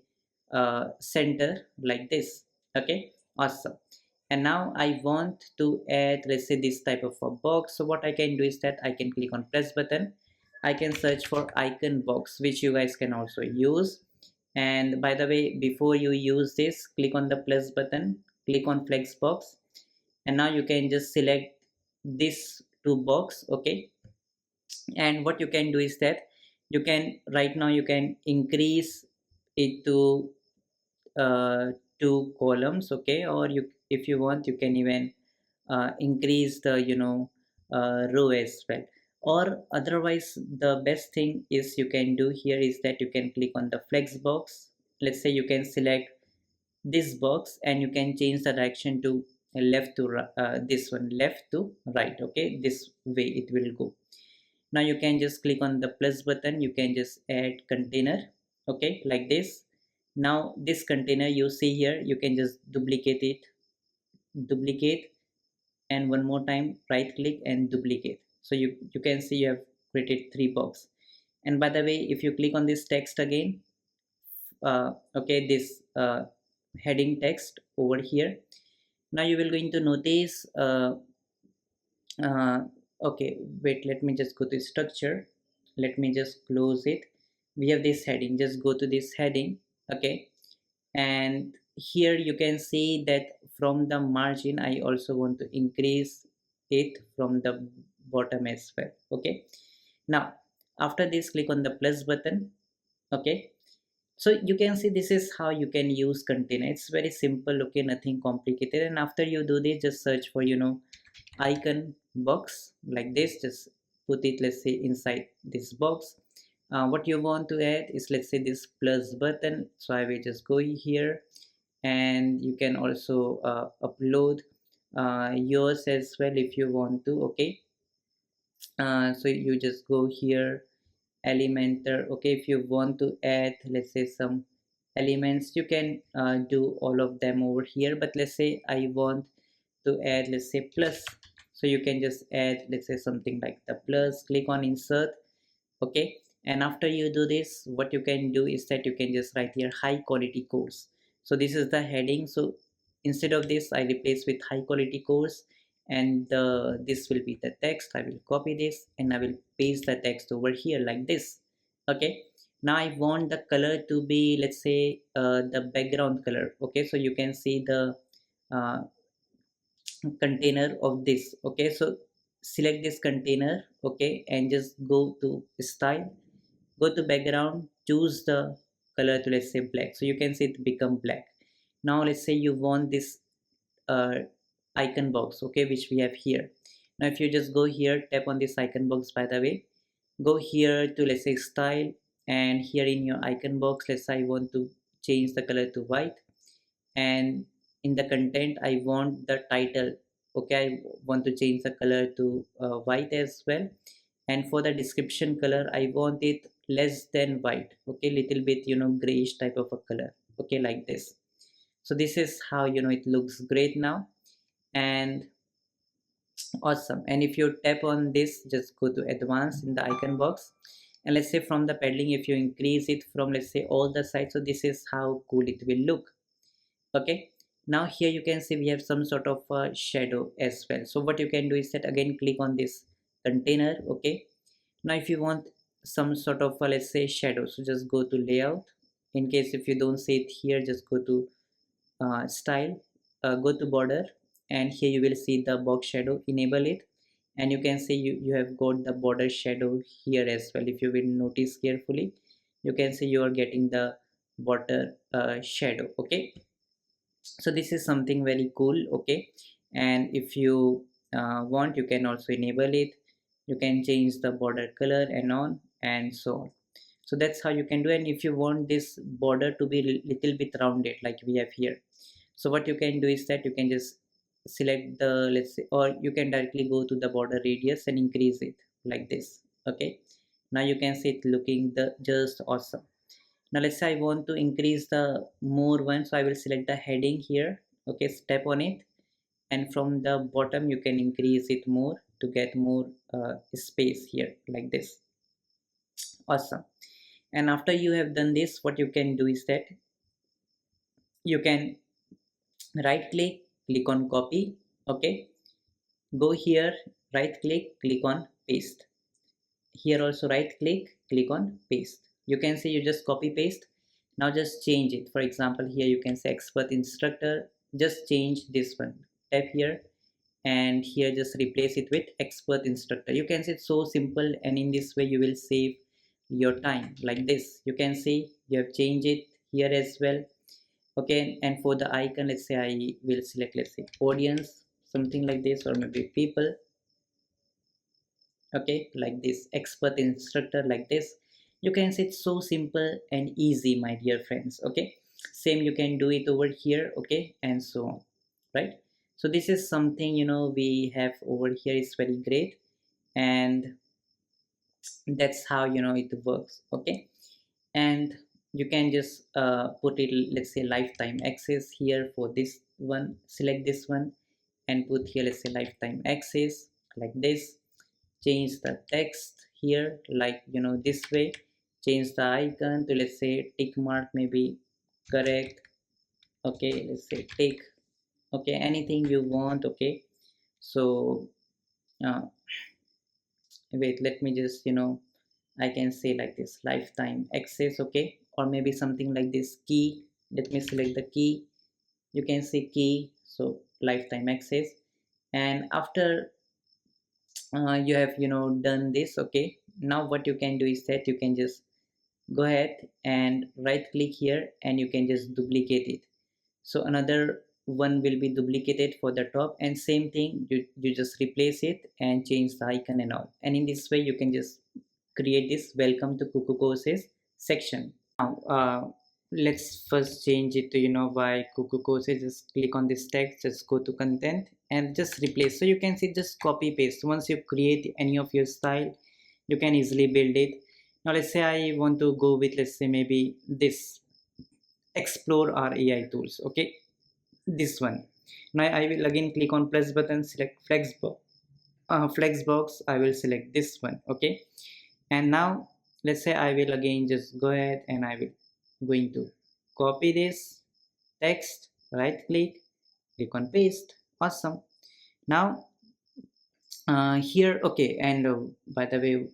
center like this. Okay, awesome. And now I want to add, let's say, this type of a box. So what I can do is that I can click on plus button. I can search for icon box, which you guys can also use. And by the way, before you use this, click on the plus button, click on flex box, and now you can just select this two box. Okay, and what you can do is that you can right now you can increase it to two columns. Okay, or you, if you want, you can even increase the row as well. Or otherwise, the best thing is you can do here is that you can click on the flex box. Let's say you can select this box, and you can change the direction to left to this one, left to right. Okay, this way it will go. Now you can just click on the plus button, you can just add container. Okay, like this. Now this container you see here, you can just duplicate it, duplicate, and one more time right click and duplicate. So you can see you have created three box. And by the way, if you click on this text again, okay, this heading text over here, now you will going to notice uh, okay, wait, let me just go to structure, let me just close it. We have this heading, just go to this heading, okay. And here you can see that from the margin I also want to increase it from the bottom as well, okay. Now after this, click on the plus button, okay. So you can see this is how you can use container. It's very simple, okay, nothing complicated. And after you do this, just search for icon box like this. Just put it, let's say, inside this box. What you want to add is, let's say, this plus button. So I will just go here, and you can also upload yours as well if you want to, okay. So you just go here, Elementor, okay. If you want to add, let's say, some elements, you can do all of them over here. But let's say I want to add, let's say, plus. So you can just add, let's say, something like the plus. Click on insert, okay. And after you do this, what you can do is that you can just write here high quality course. So this is the heading. So instead of this, I replace with high quality course, and this will be the text. I will copy this and I will paste the text over here like this, okay. Now I want the color to be, let's say, the background color, okay. So you can see the uh, container of this, okay. So select this container, okay, and just go to style, go to background, choose the color to, let's say, black. So you can see it become black. Now let's say you want this uh, icon box, okay, which we have here. Now if you just go here, tap on this icon box, by the way, go here to, let's say, style, and here in your icon box, let's say I want to change the color to white. And in the content I want the title, okay, I want to change the color to white as well. And for the description color, I want it less than white, okay, little bit grayish type of a color, okay, like this. So this is how it looks great now. And awesome. And if you tap on this, just go to advanced in the icon box, and let's say from the padding, if you increase it from, let's say, all the sides, so this is how cool it will look, okay. Now here you can see we have some sort of a shadow as well. So what you can do is that, again, click on this container, okay. Now if you want some sort of a, let's say, shadow, so just go to layout. In case if you don't see it here, just go to style, go to border, and here you will see the box shadow, enable it. And you can see you have got the border shadow here as well. If you will notice carefully, you can see you are getting the border shadow, okay. So this is something very cool, okay. And if you want, you can also enable it. You can change the border color and on and so on. So that's how you can do. And if you want this border to be little bit rounded like we have here, so what you can do is that you can just select the, let's say, or you can directly go to the border radius and increase it like this, okay. Now you can see it looking the just awesome. Now let's say I want to increase the more one, so I will select the heading here, okay, step on it, and from the bottom you can increase it more to get more space here like this. Awesome. And after you have done this, what you can do is that you can right click, click on copy, okay, go here, right click, click on paste. Here also right click, click on paste. You can see you just copy paste. Now just change it. For example, here you can say expert instructor, just change this one, tap here, and here just replace it with expert instructor. You can see it's so simple, and in this way you will save your time like this. You can see you have changed it here as well, okay. And for the icon, let's say I will select, let's say, audience, something like this, or maybe people, okay, like this, expert instructor like this. You can see it's so simple and easy, my dear friends, okay. Same you can do it over here, okay, and so on, right. So this is something we have over here. It's very great, and that's how it works, okay. And you can just put it, let's say, lifetime access here. For this one, select this one and put here, let's say, lifetime access like this. Change the text here like this way. Change the icon to, let's say, tick mark, maybe correct, okay, let's say tick, okay, anything you want, okay. So uh, wait, let me just I can say like this, lifetime access, okay. or maybe something like this key. Let me select the key. You can see key, so lifetime access. And after you have done this, okay, now what you can do is that you can just go ahead and right click here and you can just duplicate it. So another one will be duplicated for the top, and same thing, you just replace it and change the icon and all, and in this way you can just create this welcome to KuKu courses section. Now let's first change it to why KuKu courses. Just click on this text, just go to content and just replace. So you can see, just copy paste. Once you create any of your style, you can easily build it. Now let's say I want to go with, let's say maybe this, explore our AI tools, okay, this one. Now I will again click on plus button, select flexbox. I will select this one, okay. And now let's say I will again just go ahead and I will going to copy this text, right click on paste. Awesome. Now here, okay, and by the way,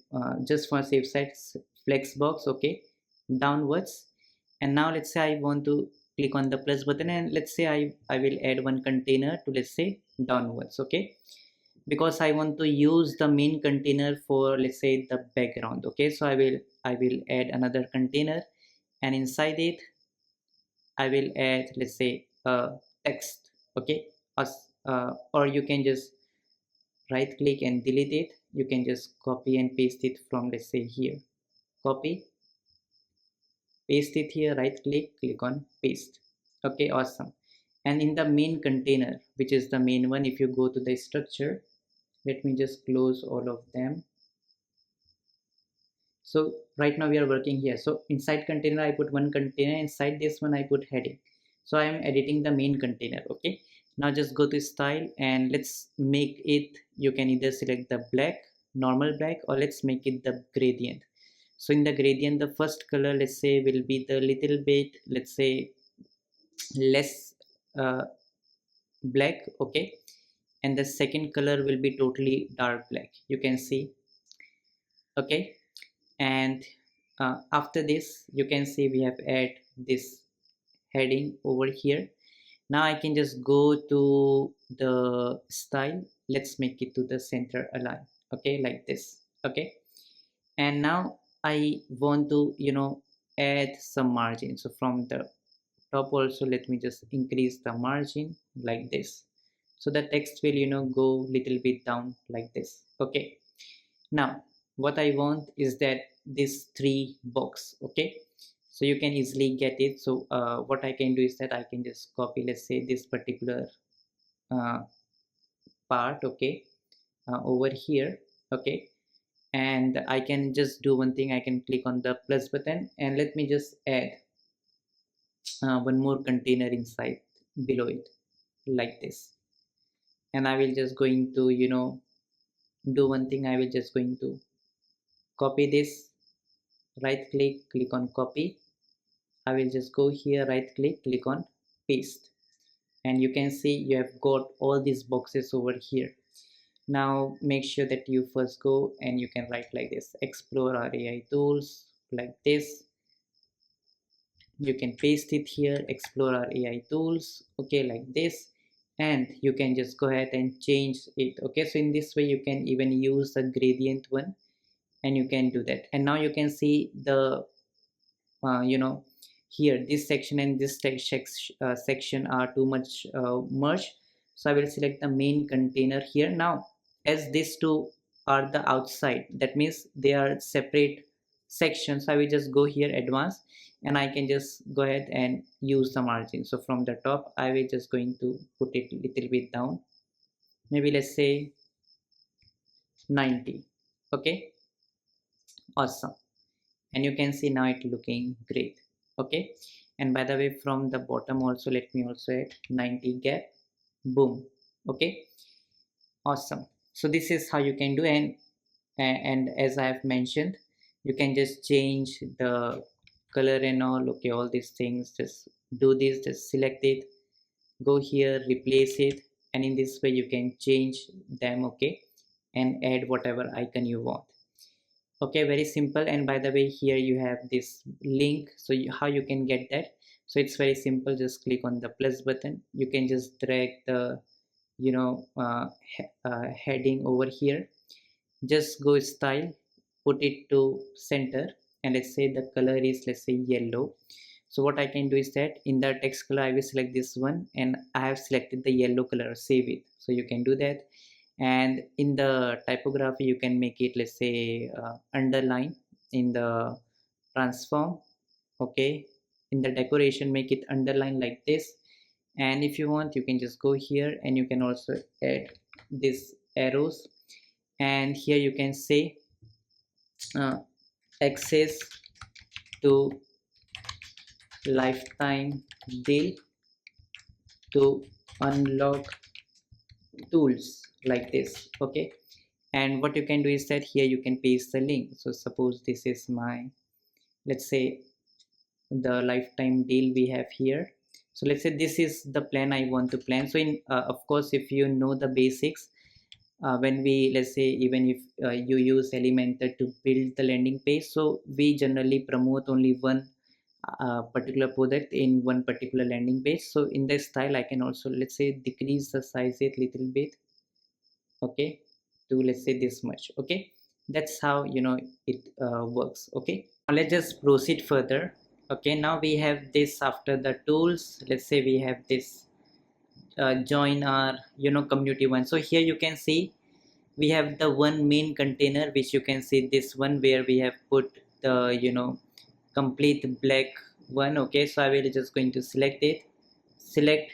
just for safe side, flexbox, okay, downwards. And now let's say I want to click on the plus button, and let's say I will add one container to, let's say, downwards, okay, because I want to use the main container for, let's say, the background, okay. So I will add another container, and inside it I will add, let's say, text, okay. Or you can just right click and delete it. You can just copy and paste it from, let's say, here, copy, paste it here, right click on paste. Okay, awesome. And in the main container, which is the main one, if you go to the structure, let me just close all of them. So right now we are working here. So inside container I put one container, inside this one I put heading. So I am editing the main container, okay. Now just go to style and let's make it, you can either select the black, normal black, or let's make it the gradient. So in the gradient, the first color, let's say, will be the little bit, let's say, less black, okay. And the second color will be totally dark black, you can see, okay. And after this you can see we have add this heading over here. Now I can just go to the style, let's make it to the center align, okay, like this, okay. And now I want to add some margin. So from the top also, let me just increase the margin like this, so the text will go little bit down like this, okay. Now what I want is that this three box, okay, so you can easily get it. So what I can do is that I can just copy, let's say, this particular uh, part, okay, over here, okay. And I can just do one thing, I can click on the plus button and let me just add one more container inside below it like this. And I will just going to do one thing, I will just going to copy this, right click on copy. I will just go here, right click on paste, and you can see you have got all these boxes over here. Now make sure that you first go and you can write like this, explore our AI tools, like this. You can paste it here, explore our AI tools, okay, like this. And you can just go ahead and change it, okay. So in this way you can even use the gradient one, and you can do that. And now you can see the here this section and this section are too much merged. So I will select the main container here. Now as these two are the outside, that means they are separate sections, so I will just go here advanced, and I can just go ahead and use the margin. So from the top I will just going to put it a little bit down, maybe let's say 90, okay, awesome. And you can see now it looking great, okay. And by the way, from the bottom also, let me also add 90 gap, boom, okay, awesome. So this is how you can do. And as I have mentioned, you can just change the color and all, okay, all these things. Just do this, just select it, go here, replace it, and in this way you can change them, okay, and add whatever icon you want. Okay, very simple. And by the way, here you have this link, so how you can get that. So it's very simple, just click on the plus button. You can just drag the heading over here, just go style, put it to center, and let's say the color is, let's say, yellow. So what I can do is that in the text color I will select this one, and I have selected the yellow color, save it. So you can do that. And in the typography you can make it, let's say, underline in the transform. Okay, in the decoration make it underline like this. And if you want, you can just go here and you can also add this arrows, and here you can say uh, access to lifetime deal to unlock tools, like this. Okay, and what you can do is that here you can paste the link. So suppose this is my, let's say, the lifetime deal we have here. So let's say this is the plan I want to plan. So in of course, if you know the basics, when we, let's say, even if you use Elementor to build the landing page, so we generally promote only one particular product in one particular landing page. So in this style I can also, let's say, decrease the size a little bit. Okay, to, let's say, this much. Okay, that's how it works. Okay, now let's just proceed further. Okay, now we have this. After the tools, let's say we have this join our community one. So here you can see we have the one main container, which you can see this one, where we have put the complete black one. Okay, so I will just going to select it, select,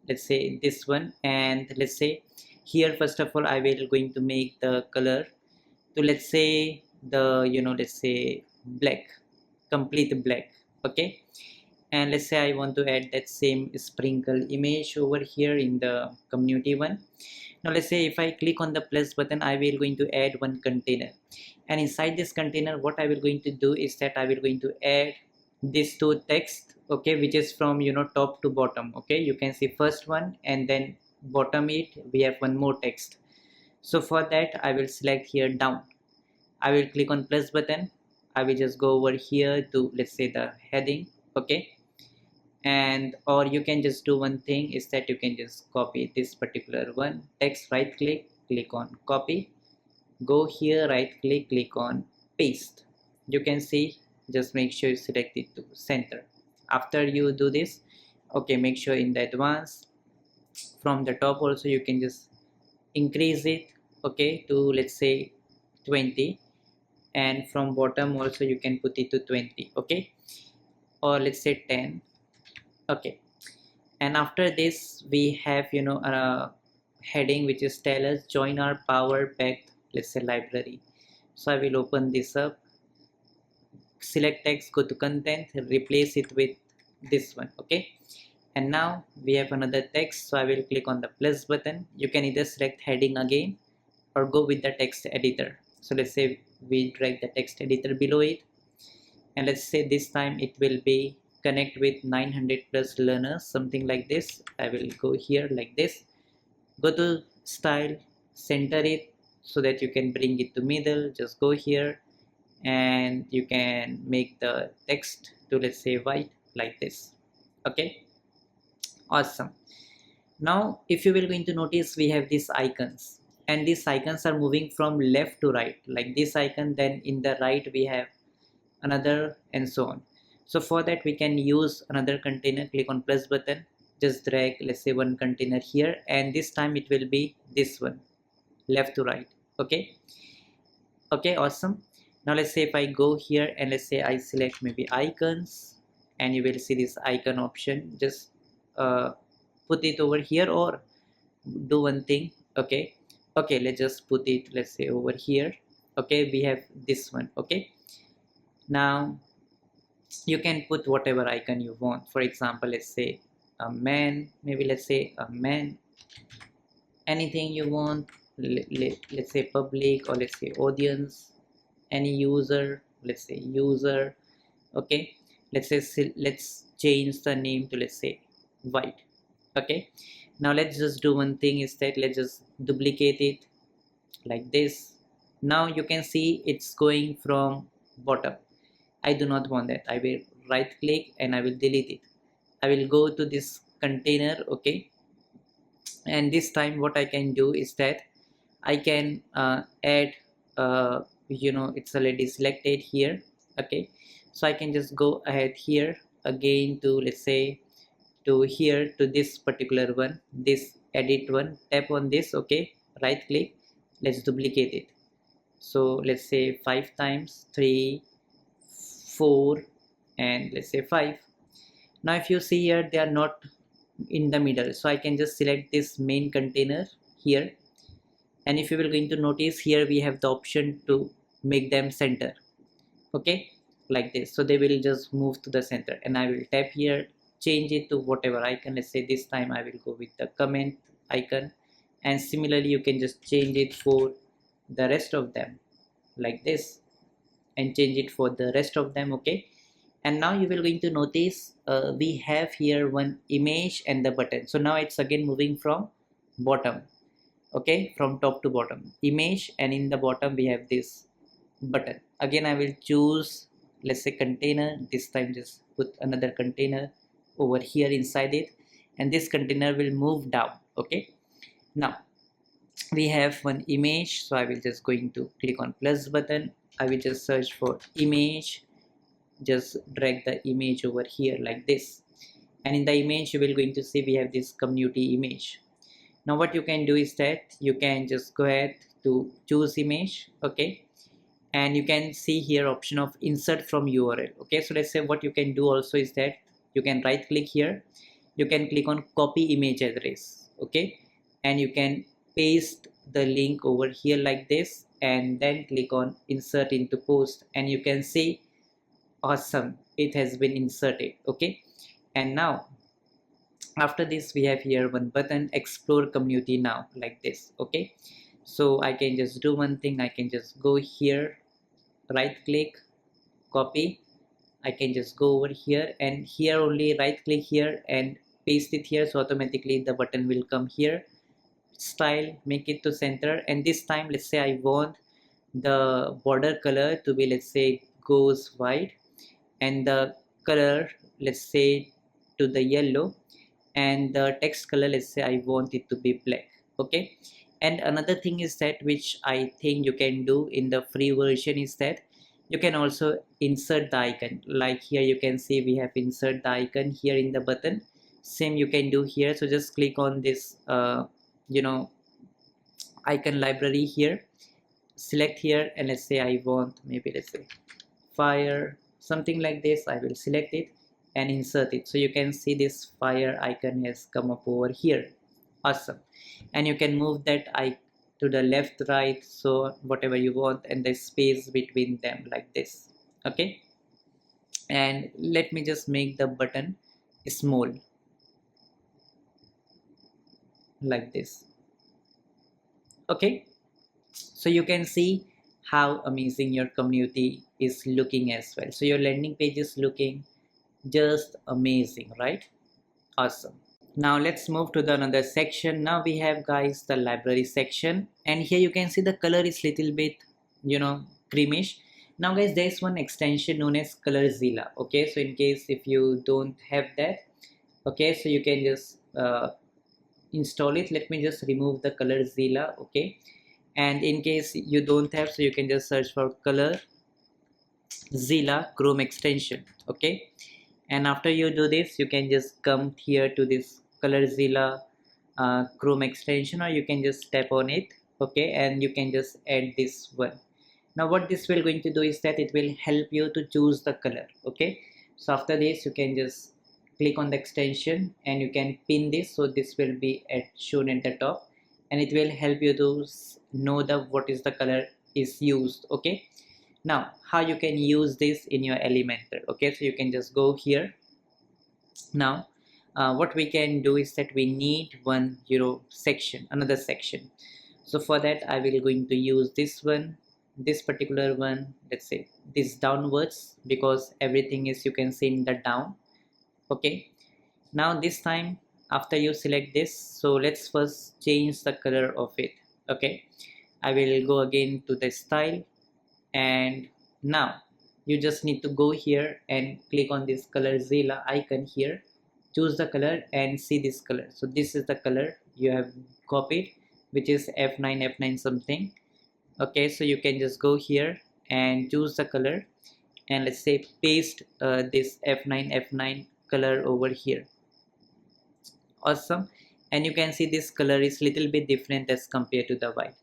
let's say, this one. And let's say here, first of all, I will going to make the color to, let's say, the let's say black, complete black. Okay, and let's say I want to add that same sprinkle image over here in the community one. Now let's say if I click on the plus button, I will going to add one container, and inside this container what I will going to do is that I will going to add this two text. Okay, which is from top to bottom. Okay, you can see first one, and then bottom it we have one more text. So for that I will select here down, I will click on plus button, I will just go over here to, let's say, the heading. Okay, and or you can just do one thing is that you can just copy this particular one text, right click, click on copy, go here, right click, click on paste. You can see, just make sure you select it to center. After you do this, okay, make sure in the advanced, from the top also you can just increase it, okay, to, let's say, 20, and from bottom also you can put it to 20. Okay, or let's say 10. Okay, and after this we have a heading which is tell us join our power packed, let's say, library. So I will open this up, select text, go to content, replace it with this one. Okay, and now we have another text, so I will click on the plus button. You can either select heading again or go with the text editor. So let's say we drag the text editor below it, and let's say this time it will be connect with 900 plus learners, something like this. I will go here like this, go to style, center it so that you can bring it to middle. Just go here and you can make the text to, let's say, white, like this. Okay, awesome. Now if you will going to notice, we have these icons, and these icons are moving from left to right, like this icon, then in the right we have another, and so on. So for that we can use another container. Click on plus button, just drag, let's say, one container here, and this time it will be this one, left to right. Okay, okay, awesome. Now let's say if I go here and let's say I select maybe icons, and you will see this icon option. Just put it over here, or do one thing. Okay, okay, let's just put it, let's say, over here. Okay, we have this one. Okay, now you can put whatever icon you want. For example, let's say a man, maybe let's say a man, anything you want. Let's say public, or let's say audience, any user, let's say user. Okay, let's say let's change the name to, let's say, white. Okay, now let's just do one thing is that let's just duplicate it like this, Now you can see it's going from bottom. I do not want that. I will right click and I will delete it. I will go to this container, okay, and this time what I can do is that I can add it's already selected here, okay, so I can just go ahead here again to, let's say, to here, to this particular one, this edit one, tap on this, okay, right click, let's duplicate it. So let's say 5 times, 3, 4, and let's say 5. Now if you see here, they are not in the middle, so I can just select this main container here, and if you will going to notice here, we have the option to make them center, okay, like this, so they will just move to the center, and I will tap here, change it to whatever icon. Let's say this time I will go with the comment icon, and similarly you can just change it for the rest of them like this, and change it for the rest of them, okay. And now you will going to notice we have here one image and the button. So now it's again moving from bottom, okay, from top to bottom, image, and in the bottom we have this button. Again I will choose, let's say, container. This time just put another container over here inside it, and this container will move down, okay. Now we have one image, so I will just going to click on plus button. I will just search for image, just drag the image over here like this, and in the image you will going to see we have this community image. Now what you can do is that you can just go ahead to choose image, okay, and you can see here option of insert from URL, okay. So let's say what you can do also is that you can right click here, you can click on copy image address, okay, and you can paste the link over here like this, and then click on insert into post, and you can see, awesome, it has been inserted, okay. And now after this we have here one button, explore community now, like this, okay. So I can just do one thing, I can just go here, right click, copy, I can just go over here, and here only right click here and paste it here, so automatically the button will come here. Style, make it to center, and this time let's say I want the border color to be, let's say, goes white, and the color, let's say, to the yellow, and the text color, let's say I want it to be black, okay. And another thing is that, which I think you can do in the free version, is that you can also insert the icon. Like here you can see we have insert the icon here in the button, same you can do here. So just click on this icon library here, select here, and let's say I want, maybe let's say fire, something like this. I will select it and insert it, so you can see this fire icon has come up over here, awesome. And you can move that icon to the left, right, so whatever you want, and the space between them like this, okay. And let me just make the button small like this, okay. So you can see how amazing your community is looking as well. So your landing page is looking just amazing, right? Awesome. Now let's move to the another section. Now we have, guys, the library section, and here you can see the color is little bit creamish. Now guys, there's one extension known as Colorzilla, okay. So in case if you don't have that, okay, so you can just install it. Let me just remove the Colorzilla, okay. And in case you don't have, so you can just search for Colorzilla Chrome extension, okay. And after you do this, you can just come here to this Colorzilla Chrome extension, or you can just tap on it, okay, and you can just add this one. Now what this will going to do is that it will help you to choose the color, okay. So after this you can just click on the extension and you can pin this, so this will be shown at the top, and it will help you to know the what is the color is used, okay. Now how you can use this in your Elementor, okay. So you can just go here. Now what we can do is that we need one section, another section. So for that I will going to use this one, this particular one, let's say this downwards, because everything is, you can see, in the down, okay. Now this time after you select this, so let's first change the color of it, okay. I will go again to the style, and now you just need to go here and click on this color Zilla icon here, choose the color and see this color. So this is the color you have copied, which is F9 something. Okay, so you can just go here and choose the color, and let's say paste this F9 color over here. Awesome. And you can see this color is little bit different as compared to the white.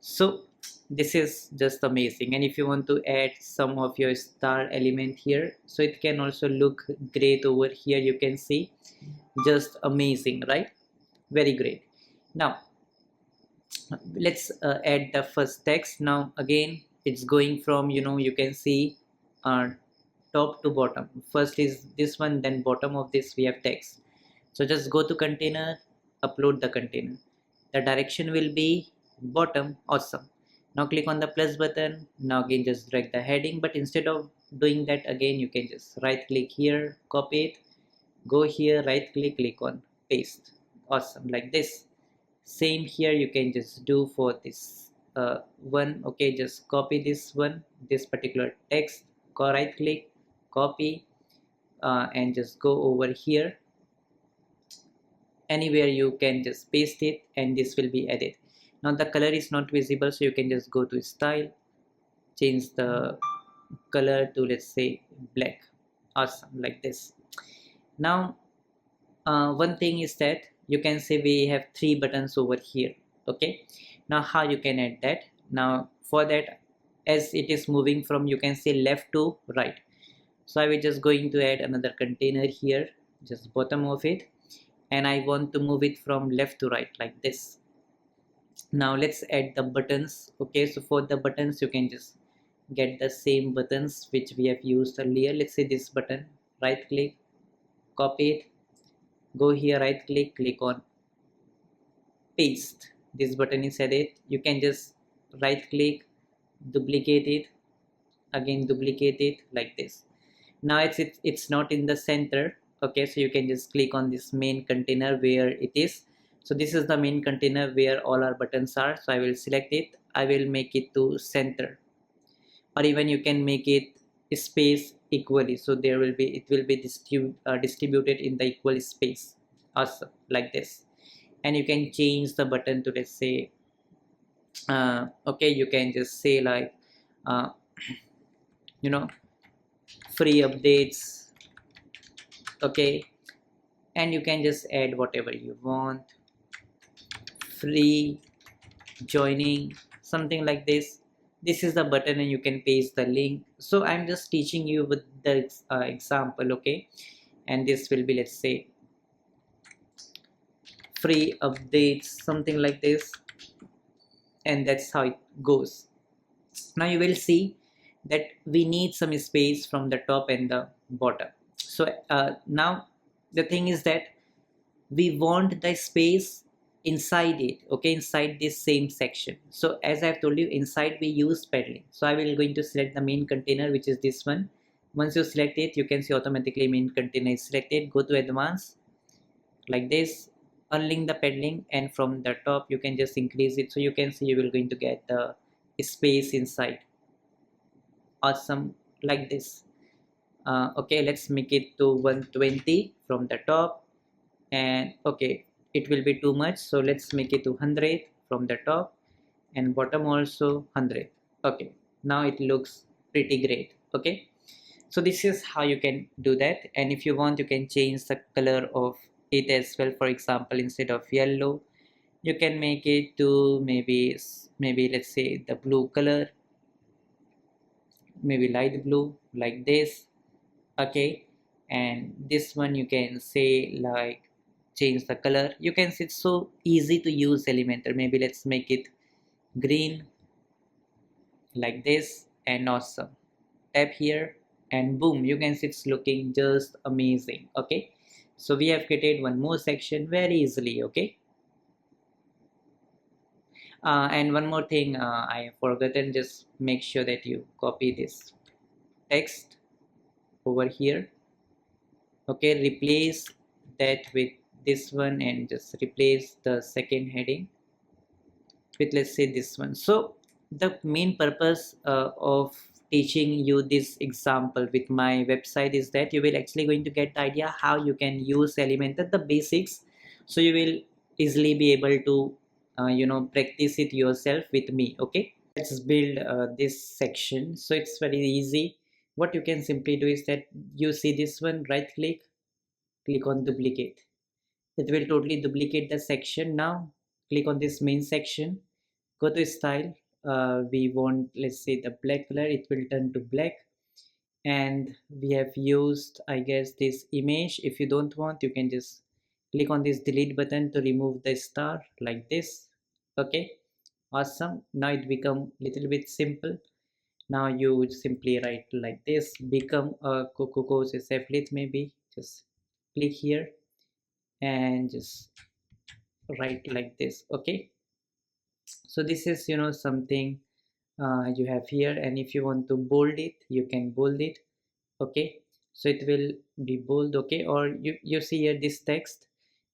So this is just amazing. And if you want to add some of your star element here, so it can also look great over here. You can see, just amazing, right? Very great. Now let's add the first text. Now again, it's going from, you can see top to bottom. First is this one, then bottom of this we have text. So just go to container, upload the container. The direction will be bottom. Awesome. Now click on the plus button. Now again just drag the heading, but instead of doing that again, you can just right click here, copy it, go here, right click, click on paste. Awesome, like this. Same here, you can just do for this one. Okay, just copy this one, this particular text, go right click, copy, and just go over here. Anywhere you can just paste it, and this will be added. Now the color is not visible, so you can just go to style, change the color to, let's say, black. Awesome, like this. Now one thing is that you can say we have 3 buttons over here. Okay, now how you can add that? Now for that, as it is moving from, you can say, left to right, so I will just going to add another container here, just bottom of it, and I want to move it from left to right like this. Now let's add the buttons. Okay, so for the buttons you can just get the same buttons which we have used earlier. Let's say this button, right click, copy it, go here, right click, click on paste. This button is added. You can just right click, duplicate it, again duplicate it like this. Now it's not in the center. Okay, so you can just click on this main container where it is. So this is the main container where all our buttons are. So I will select it, I will make it to center, or even you can make it space equally, so there will be, it will be distributed in the equal space. Awesome, like this. And you can change the button to, let's say, okay, you can just say like uh, you know free updates. Okay, and you can just add whatever you want, free joining, something like this. This is the button, and you can paste the link. So I'm just teaching you with the example. Okay, and this will be, let's say, free updates, something like this, and that's how it goes. Now you will see that we need some space from the top and the bottom. So now the thing is that we want the space inside it. Okay, inside this same section. So as I've told you, inside we use padding. So I will going to select the main container, which is this one. Once you select it, you can see automatically main container is selected. Go to advanced like this, unlink the padding, and from the top you can just increase it, so you can see you will going to get the space inside. Awesome, like this. Okay, let's make it to 120 from the top, and okay, it will be too much, so let's make it to 100 from the top, and bottom also 100. Okay, now it looks pretty great. Okay, so this is how you can do that. And if you want, you can change the color of it as well. For example, instead of yellow, you can make it to maybe let's say the blue color, maybe light blue, like this. Okay, and this one you can say like change the color. You can see it's so easy to use Elementor. Maybe let's make it green like this, and awesome. Tap here, and boom, you can see it's looking just amazing. Okay, so we have created one more section very easily. Okay, and one more thing I have forgotten, just make sure that you copy this text over here. Okay, replace that with this one, and just replace the second heading with, let's say, this one. So the main purpose of teaching you this example with my website is that you will actually going to get the idea how you can use Elementor, the basics, so you will easily be able to practice it yourself with me. Okay, let's build this section. So it's very easy. What you can simply do is that you see this one, right click on duplicate. It will totally duplicate the section. Now click on this main section, go to style. We want, let's say, the black color. It will turn to black. And we have used, I guess, this image. If you don't want, you can just click on this delete button to remove the star like this. Okay, awesome. Now it become little bit simple. Now you would simply write like this, become a KuKu course affiliate. Maybe just click here and just write like this. Okay, so this is something you have here, and if you want to bold it, you can bold it. Okay, so it will be bold. Okay, or you see here this text,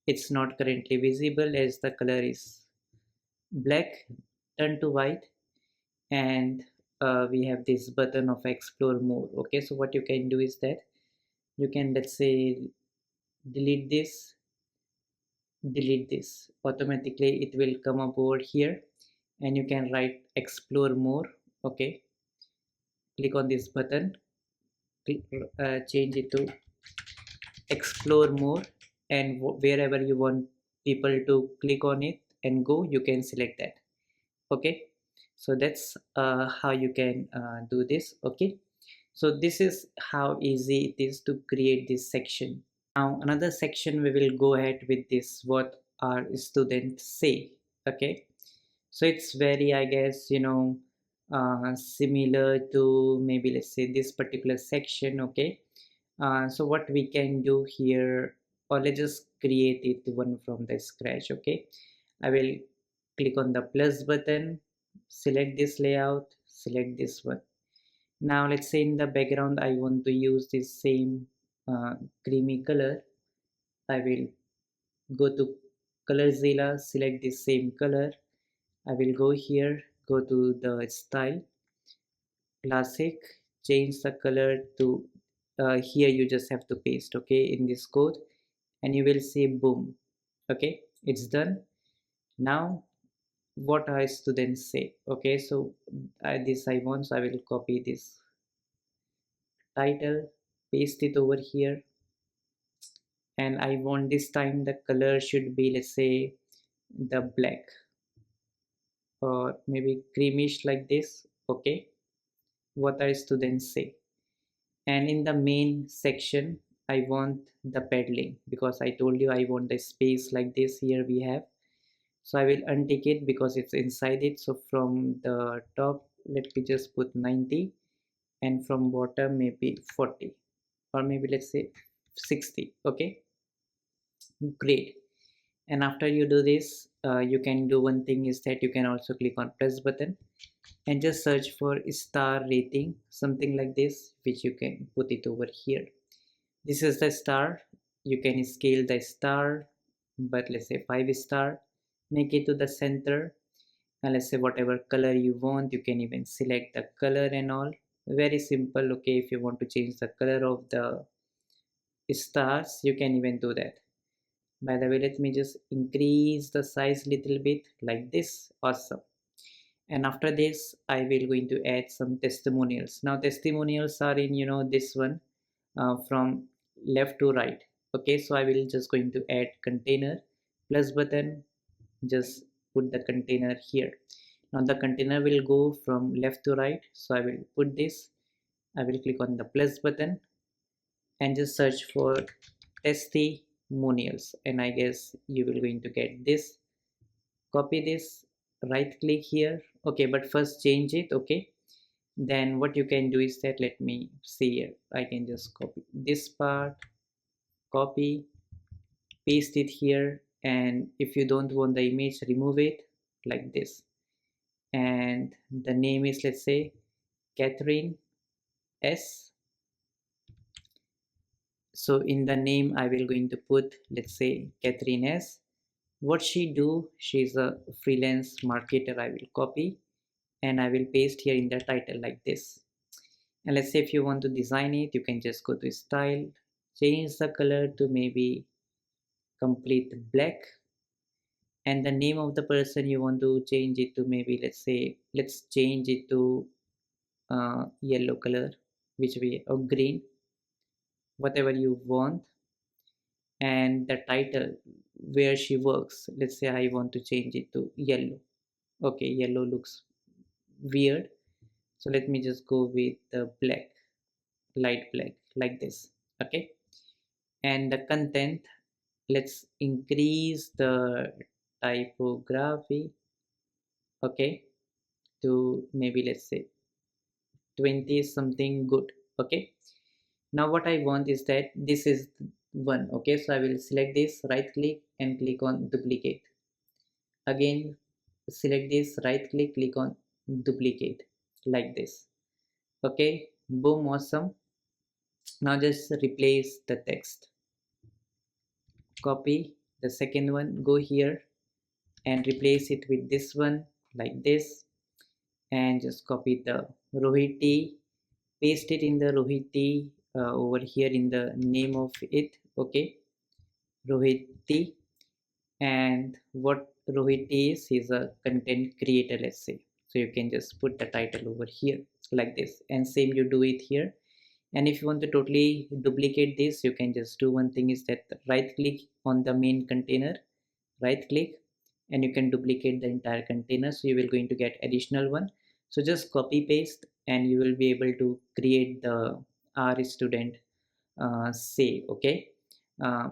it's not currently visible as the color is black. Turn to white, and we have this button of explore more. Okay, so what you can do is that you can, let's say, delete this, automatically it will come up over here, and you can write explore more. Okay, click on this button, change it to explore more, and wherever you want people to click on it and go, you can select that. Okay, so that's how you can do this. Okay, so this is how easy it is to create this section. Now another section, we will go ahead with this, what our students say. Okay, so it's very, I guess, similar to maybe, let's say, this particular section. Okay, so what we can do here, or let's just create it one from the scratch. Okay, I will click on the plus button, select this layout, select this one. Now let's say in the background I want to use this same creamy color. I will go to Colorzilla, select this same color. I will go here, go to the style, classic, change the color to here. You just have to paste, okay, in this code, and you will see boom. Okay, it's done. Now what our students say. Okay, so this I want, so I will copy this title, paste it over here, and I want this time the color should be, let's say, the black, or maybe creamish like this. Okay, what our students say. And in the main section I want the paddling, because I told you I want the space like this. Here we have, so I will untick it because it's inside it. So from the top, let me just put 90, and from bottom maybe 40, or maybe let's say 60. Okay, great. And after you do this, you can do one thing, is that you can also click on plus button and just search for star rating, something like this, which you can put it over here. This is the star. You can scale the star, but let's say 5 star. Make it to the center, and let's say whatever color you want, you can even select the color and all. Very simple. Okay, if you want to change the color of the stars, you can even do that. By the way, let me just increase the size little bit like this. Awesome. And after this, I will going to add some testimonials. Now testimonials are in this one, from left to right. Okay, so I will just going to add container, plus button, just put the container here. Now the container will go from left to right, so I will put this. I will click on the plus button and just search for testimonials, and I guess you will going to get this. Copy this, right click here. Okay, but first change it. Okay, then what you can do is that, let me see here, I can just copy this part, copy, paste it here, and if you don't want the image, remove it like this. And the name is, let's say, Catherine S. So in the name I will going to put, let's say, Catherine S. What she do, she's a freelance marketer. I will copy and I will paste here in the title like this. And let's say if you want to design it, you can just go to style, change the color to maybe complete black, and the name of the person you want to change it to, maybe let's say let's change it to yellow color, which we, or green, whatever you want. And the title where she works, let's say I want to change it to yellow. Okay, yellow looks weird, so let me just go with the black, light black, like this. Okay, and the content, let's increase the typography, okay, to maybe let's say 20 something good. Okay, now what I want is that this is one. Okay, so I will select this, right click and click on duplicate. Again, select this, right click, click on duplicate, like this. Okay, boom, awesome. Now just replace the text, copy the second one, go here and replace it with this one, like this. And just copy the Rohiti, paste it in the Rohiti, over here in the name of it. Okay, Rohiti. And what Rohiti is a content creator, let's say. So you can just put the title over here like this, and same you do it here. And if you want to totally duplicate this, you can just do one thing, is that right click on the main container, right click, and you can duplicate the entire container, so you will going to get additional one. So just copy paste and you will be able to create the R student say. Okay,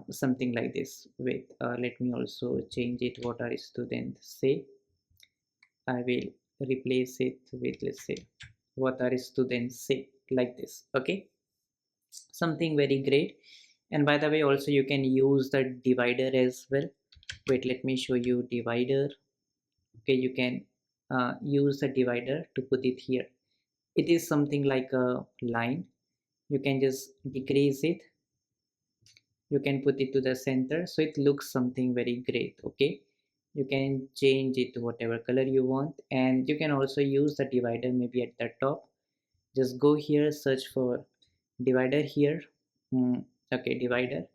something like this. Wait, let me also change it, what are students say. I will replace it with, let's say, what are students say, like this. Okay, something very great. And by the way, also you can use the divider as well. Wait, let me show you divider. Okay, you can use the divider to put it here. It is something like a line. You can just decrease it, you can put it to the center, so it looks something very great. Okay, you can change it to whatever color you want, and you can also use the divider maybe at the top. Just go here, search for divider here. Okay, divider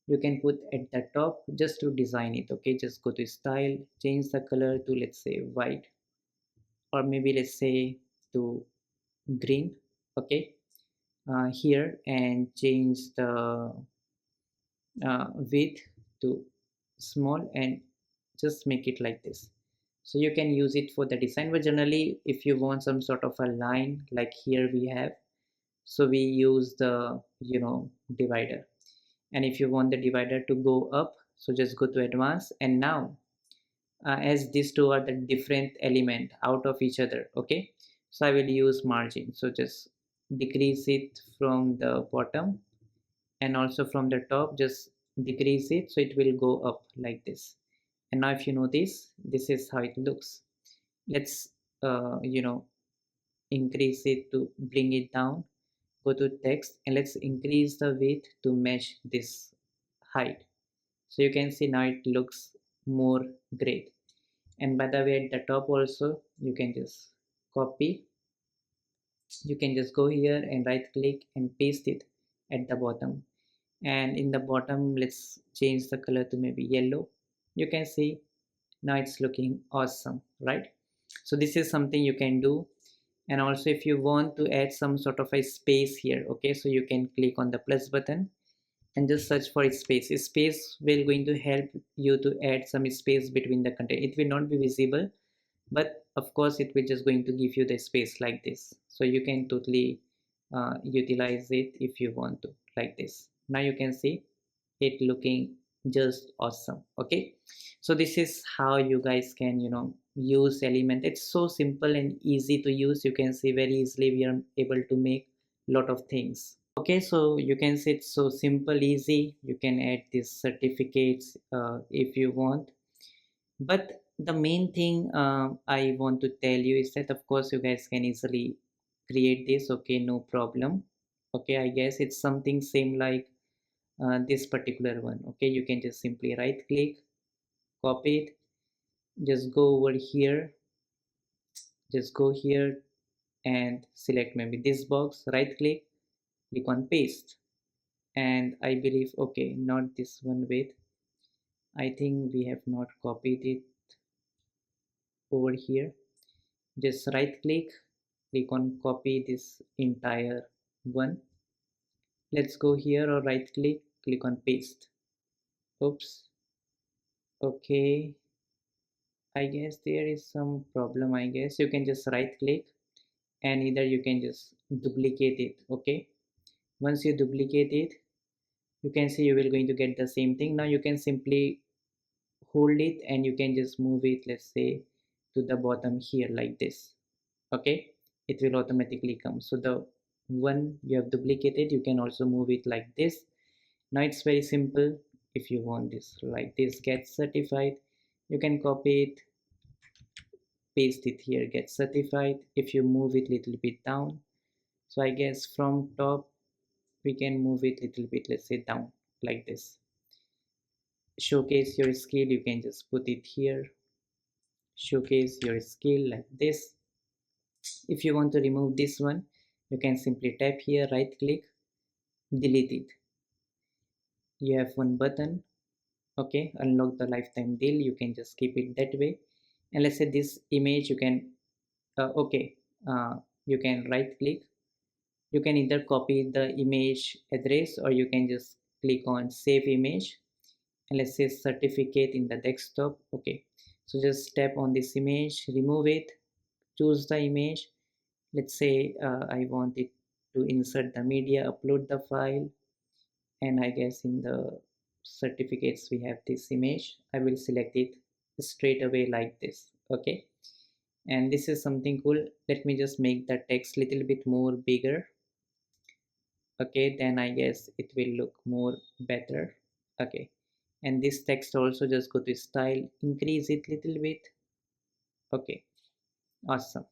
you can put at the top just to design it. Okay, just go to style, change the color to, let's say, white, or maybe let's say to green. Okay, here, and change the width to small, and just make it like this. So you can use it for the design, but generally if you want some sort of a line like here we have, so we use the, divider. And if you want the divider to go up, so just go to advanced. And now as these two are the different element out of each other, okay, so I will use margin. So just decrease it from the bottom, and also from the top just decrease it, so it will go up like this. And now if you notice, this is how it looks. Let's increase it to bring it down. Go to text and let's increase the width to match this height. So you can see now it looks more great. And by the way, at the top also you can just copy, you can just go here and right click and paste it at the bottom. And in the bottom, let's change the color to maybe yellow. You can see now it's looking awesome, right? So this is something you can do. And also if you want to add some sort of a space here, okay, so you can click on the plus button and just search for space. Space will going to help you to add some space between the content. It will not be visible, but of course it will just going to give you the space like this. So you can totally utilize it if you want to, like this. Now you can see it looking just awesome. Okay, so this is how you guys can use element. It's so simple and easy to use. You can see very easily we are able to make lot of things. Okay, so you can see it's so simple, easy. You can add these certificates if you want. But the main thing I want to tell you is that of course you guys can easily create this. Okay, no problem. Okay, I guess it's something same like this particular one. Okay, you can just simply right click, copy it, just go over here, just go here and select maybe this box, right click, click on paste. And I believe, okay, not this one, wait, I think we have not copied it over here. Just right click, click on copy this entire one. Let's go here, or right click, click on paste. Oops. Okay, I guess there is some problem. I guess you can just right click, and either you can just duplicate it. Okay, once you duplicate it, you can see you will going to get the same thing. Now you can simply hold it and you can just move it, let's say, to the bottom here like this. Okay, it will automatically come. So the one you have duplicated, you can also move it like this. Now it's very simple. If you want this like this, get certified, you can copy it, paste it here, get certified. If you move it little bit down, so I guess from top we can move it little bit, let's say down like this. Showcase your skill, you can just put it here, showcase your skill like this. If you want to remove this one, you can simply tap here, right click, delete it. You have one button. Okay, unlock the lifetime deal, you can just keep it that way. And let's say this image, you can okay, you can right click, you can either copy the image address, or you can just click on save image, and let's say certificate in the desktop. Okay, so just tap on this image, remove it, choose the image. Let's say I want it to insert the media, upload the file, and I guess in the certificates we have this image. I will select it straight away like this. Okay, and this is something cool. Let me just make the text little bit more bigger. Okay, then I guess it will look more better. Okay, and this text also, just go to style, increase it little bit. Okay, awesome.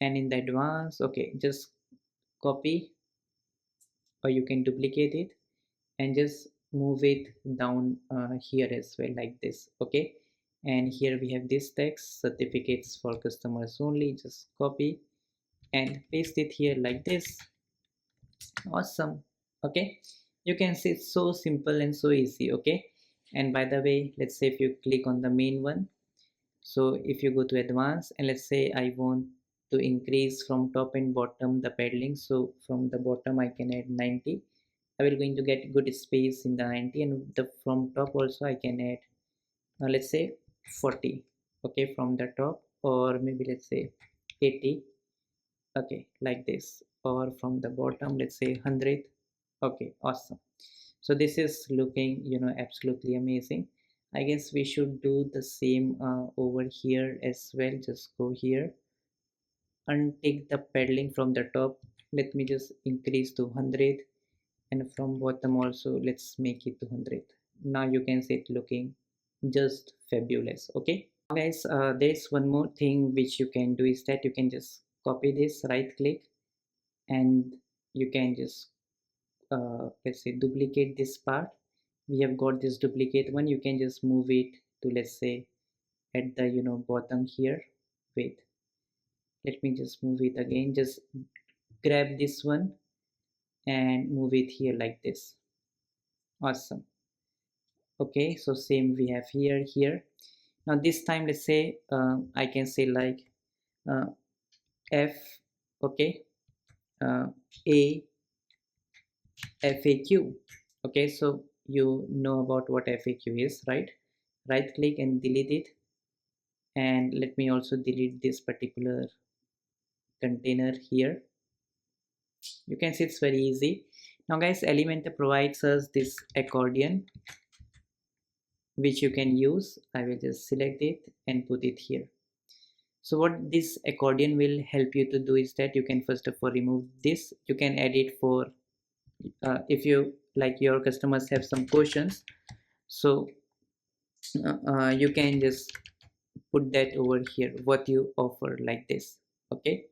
And in the advanced, okay, just copy, or you can duplicate it and just move it down here as well like this. Okay, and here we have this text, certificates for customers only, just copy and paste it here like this. Awesome. Okay, you can see it's so simple and so easy. Okay, and by the way, let's say if you click on the main one, so if you go to advanced, and let's say I want to increase from top and bottom the padding, so from the bottom I can add 90. I will going to get good space in the 90, and the from top also I can add let's say 40. Okay, from the top, or maybe let's say 80. Okay, like this, or from the bottom let's say 100. Okay, awesome. So this is looking, absolutely amazing. I guess we should do the same over here as well. Just go here and take the padding from the top. Let me just increase to 100, and from bottom also let's make it to 100. Now you can see it looking just fabulous. Okay guys, there's one more thing which you can do, is that you can just copy this, right click, and you can just let's say duplicate this part. We have got this duplicate one, you can just move it to, let's say, at the bottom here. Wait, let me just move it again, just grab this one and move it here like this. Awesome. Okay, so same we have here. Now this time let's say I can say like uh, F, okay, uh, A FAQ. Okay, so you know about what FAQ is, right? Right click and delete it, and let me also delete this particular container here. You can see it's very easy. Now guys, Elementor provides us this accordion which you can use. I will just select it and put it here. So what this accordion will help you to do is that you can first of all remove this. You can add it for if you like your customers have some questions, so you can just put that over here, what you offer, like this. Okay,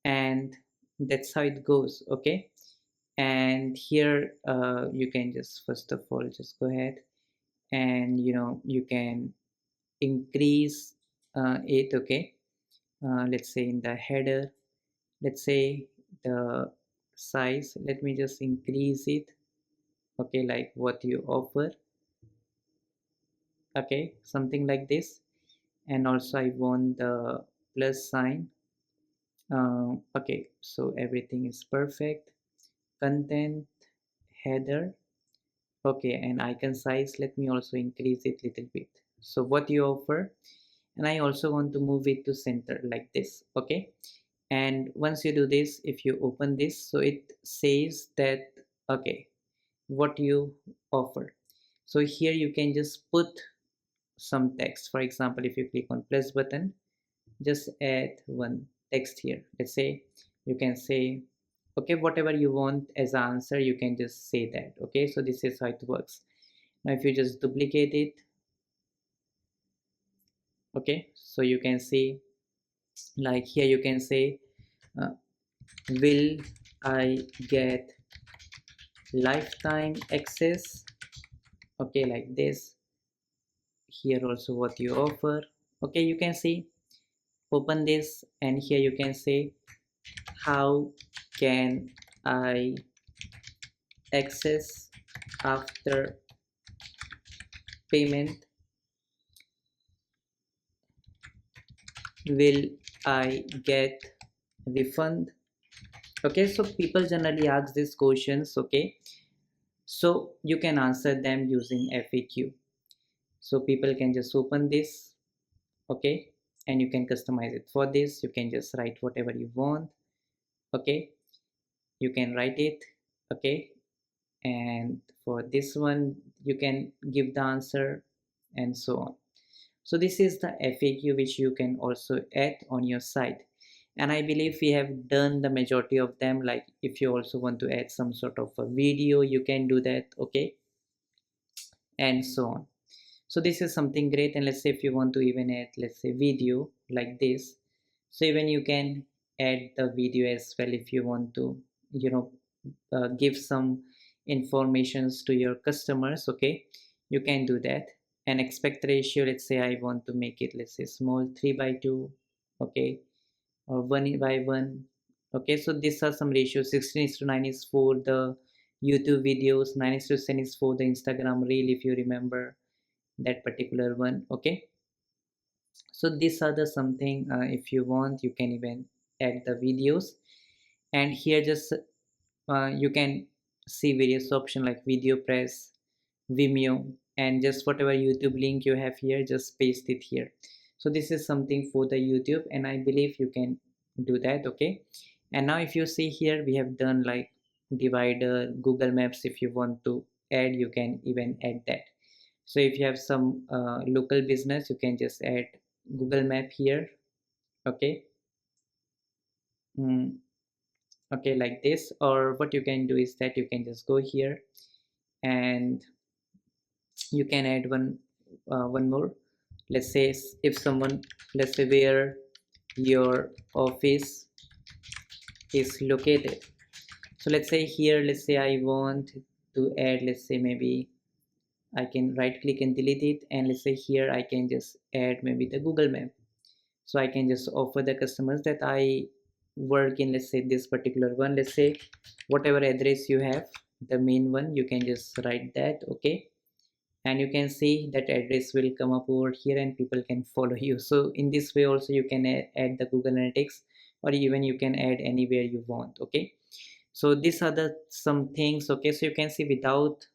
and that's how it goes. Okay, and here you can just first of all just go ahead and you can increase it. Okay, let's say in the header, let's say the size, let me just increase it. Okay, like what you offer. Okay, something like this. And also I want the plus sign. Okay, so everything is perfect. Content, header. Okay, and icon size, let me also increase it little bit. So what you offer, and I also want to move it to center like this. Okay, and once you do this, if you open this, so it says that, okay, what you offer. So here you can just put some text. For example, if you click on plus button, just add one text here. Let's say you can say, okay, whatever you want as an answer, you can just say that. Okay, so this is how it works. Now if you just duplicate it, okay, so you can see, like here you can say, uh, will I get lifetime access? Okay, like this. Here also what you offer. Okay, you can see, open this, and here you can say, how can I access after payment? Will I get refund? Okay, so people generally ask these questions. Okay, so you can answer them using FAQ. So people can just open this. Okay, and you can customize it. For this you can just write whatever you want. Okay, you can write it. Okay, and for this one you can give the answer, and so on. So this is the FAQ which you can also add on your site, and I believe we have done the majority of them. Like if you also want to add some sort of a video, you can do that. Okay, and so on. So this is something great. And let's say if you want to even add, let's say, video like this, so even you can add the video as well. If you want to give some informations to your customers, okay, you can do that. And aspect ratio, let's say I want to make it, let's say, small, 3:2, okay, or 1:1. Okay, so these are some ratios. 16:9 is for the YouTube videos, 9:10 is for the Instagram reel, if you remember that particular one. Okay, so these are the something, if you want, you can even add the videos. And here just you can see various options like video press, Vimeo, and just whatever YouTube link you have here, just paste it here. So this is something for the YouTube, and I believe you can do that. Okay, and now if you see here, we have done like divider, Google Maps. If you want to add, you can even add that. So if you have some local business, you can just add Google Map here. Okay, mm, okay, like this. Or what you can do is that you can just go here, and you can add one more. Let's say if someone, let's say, where your office is located. So let's say here, let's say I want to add, let's say, maybe I can right click and delete it, and let's say here I can just add maybe the Google Map. So I can just offer the customers that I work in, let's say, this particular one. Let's say whatever address you have, the main one, you can just write that. Okay, and you can see that address will come up over here, and people can follow you. So in this way also you can add the Google Analytics, or even you can add anywhere you want. Okay, so these are the some things. Okay, so you can see without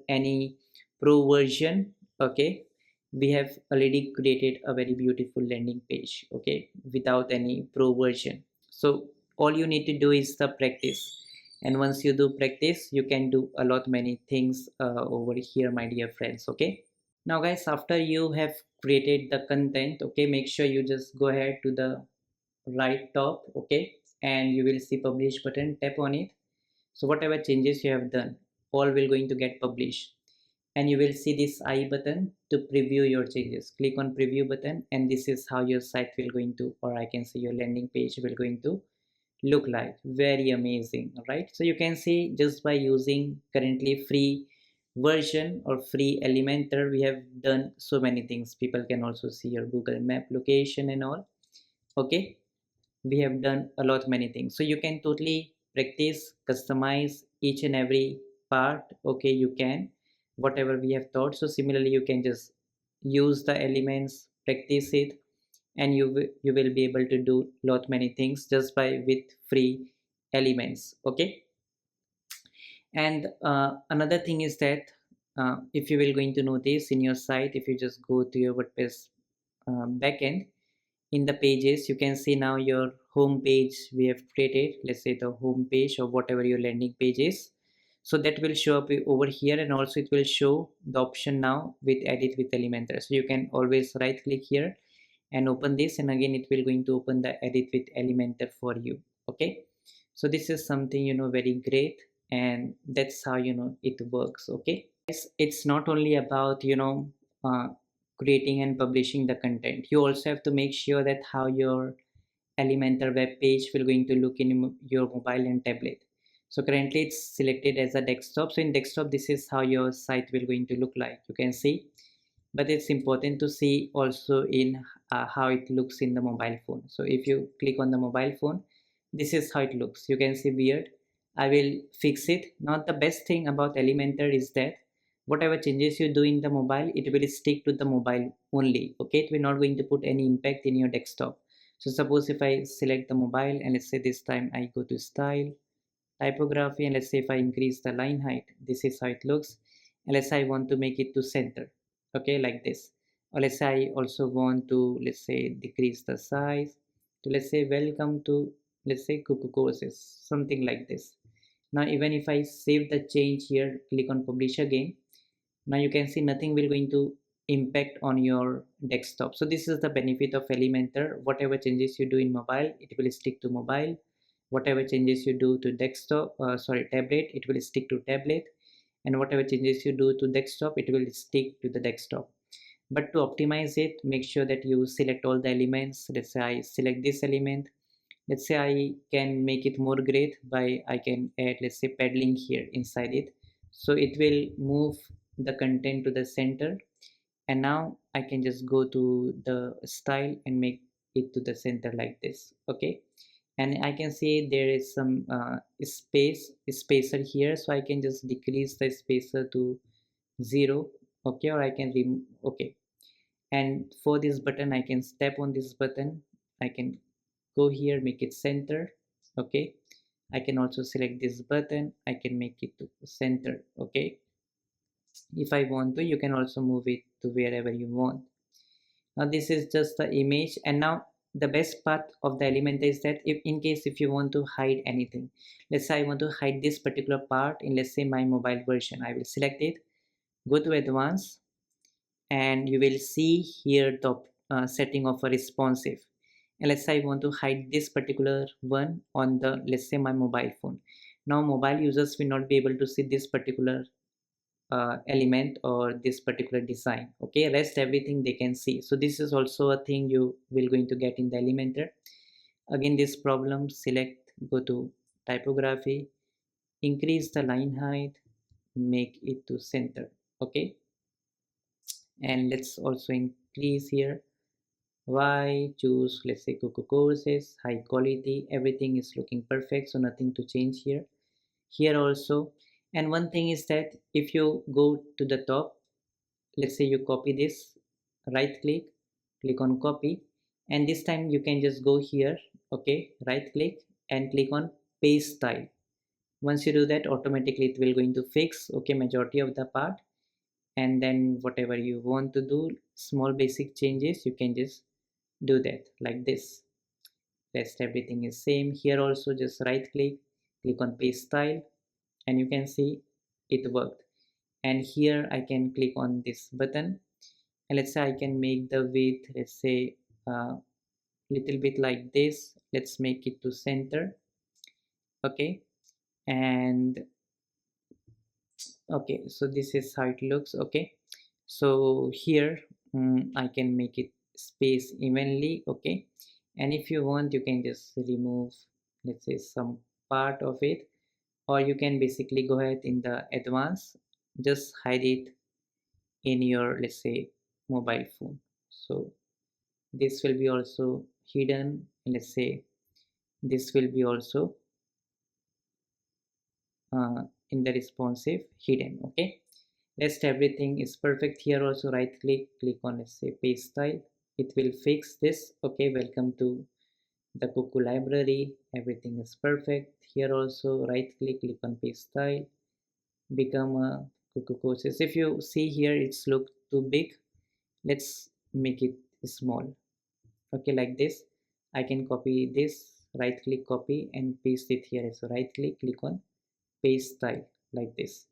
any pro version, okay, we have already created a very beautiful landing page, okay, without any pro version. So all you need to do is the practice, and once you do practice, you can do a lot many things over here, my dear friends. Okay, now guys, after you have created the content, okay, make sure you just go ahead to the right top. Okay, and you will see publish button, tap on it. So whatever changes you have done, all will going to get published, and you will see this I button to preview your changes. Click on preview button, and this is how your site will going to, or I can say your landing page will going to look like. Very amazing, right? So you can see, just by using currently free version or free Elementor, we have done so many things. People can also see your Google Map location and all. Okay, we have done a lot many things, so you can totally practice, customize each and every part. Okay, you can whatever we have taught. So similarly, you can just use the elements, practice it, and you will be able to do lot many things just by with free elements. Okay, and another thing is that if you will going to notice in your site, if you just go to your WordPress backend, in the pages you can see now your home page we have created, let's say the home page or whatever your landing page is. So that will show up over here, and also it will show the option now with edit with Elementor. So you can always right click here and open this, and again it will going to open the edit with Elementor for you. Okay, so this is something very great, and that's how it works. Okay, it's not only about uh, creating and publishing the content. You also have to make sure that how your Elementor web page will going to look in your mobile and tablet. So currently it's selected as a desktop, so in desktop this is how your site will going to look like, you can see. But it's important to see also in how it looks in the mobile phone. So if you click on the mobile phone, this is how it looks, you can see weird. I will fix it. Not the best thing about Elementor is that whatever changes you do in the mobile, it will stick to the mobile only. Okay, it will not going to put any impact in your desktop. So suppose if I select the mobile, and let's say this time I go to style, typography, and let's say if I increase the line height, this is how it looks. And let's say I want to make it to center, okay, like this. Or let's say I also want to, let's say, decrease the size to, let's say, welcome to, let's say, KuKu courses, something like this. Now even if I save the change here, click on publish again, now you can see nothing will going to impact on your desktop. So this is the benefit of Elementor. Whatever changes you do in mobile, it will stick to mobile. Whatever changes you do to desktop, tablet, it will stick to tablet. And whatever changes you do to desktop, it will stick to the desktop. But to optimize it, make sure that you select all the elements. Let's say I select this element. Let's say I can make it more great by I can add, let's say, paddling here inside it. So it will move the content to the center, and now I can just go to the style and make it to the center like this. Okay, and I can see there is some spacer here, so I can just decrease the spacer to 0. Okay, or I can remove. Okay, and for this button I can step on this button, I can go here, make it center. Okay, I can also select this button, I can make it to center. Okay, if I want to, you can also move it to wherever you want. Now this is just the image, and now the best part of the element is that if in case if you want to hide anything, let's say I want to hide this particular part in, let's say, my mobile version, I will select it, go to advanced, and you will see here the setting of a responsive. And let's say I want to hide this particular one on the, let's say, my mobile phone. Now mobile users will not be able to see this particular element or this particular design. Okay, rest everything they can see. So this is also a thing you will going to get in the Elementor. Again, this problem, select, go to typography, increase the line height, make it to center. Okay, and let's also increase here. Why choose, let's say, KuKu courses, high quality, everything is looking perfect, so nothing to change here. Here also, and one thing is that if you go to the top, let's say you copy this, right click, click on copy, and this time you can just go here. Okay, right click and click on paste style. Once you do that, automatically it will going to fix, okay, majority of the part. And then whatever you want to do, small basic changes, you can just do that like this. Rest everything is same. Here also just right click, click on paste style, and you can see it worked. And here I can click on this button, and let's say I can make the width, let's say little bit like this. Let's make it to center. Okay, and okay, so this is how it looks. Okay, so here I can make it space evenly. Okay, and if you want, you can just remove, let's say, some part of it, or you can basically go ahead in the advanced, just hide it in your, let's say, mobile phone. So this will be also hidden. Let's say this will be also in the responsive hidden. Okay, rest everything is perfect. Here also right click on, let's say, paste style. It will fix this. Okay, welcome to the KuKu library. Everything is perfect. Here also right click on paste style, become a KuKu courses. If you see here, it's look too big. Let's make it small. Okay, like this. I can copy this, right click, copy and paste it here. So right click on paste style, like this.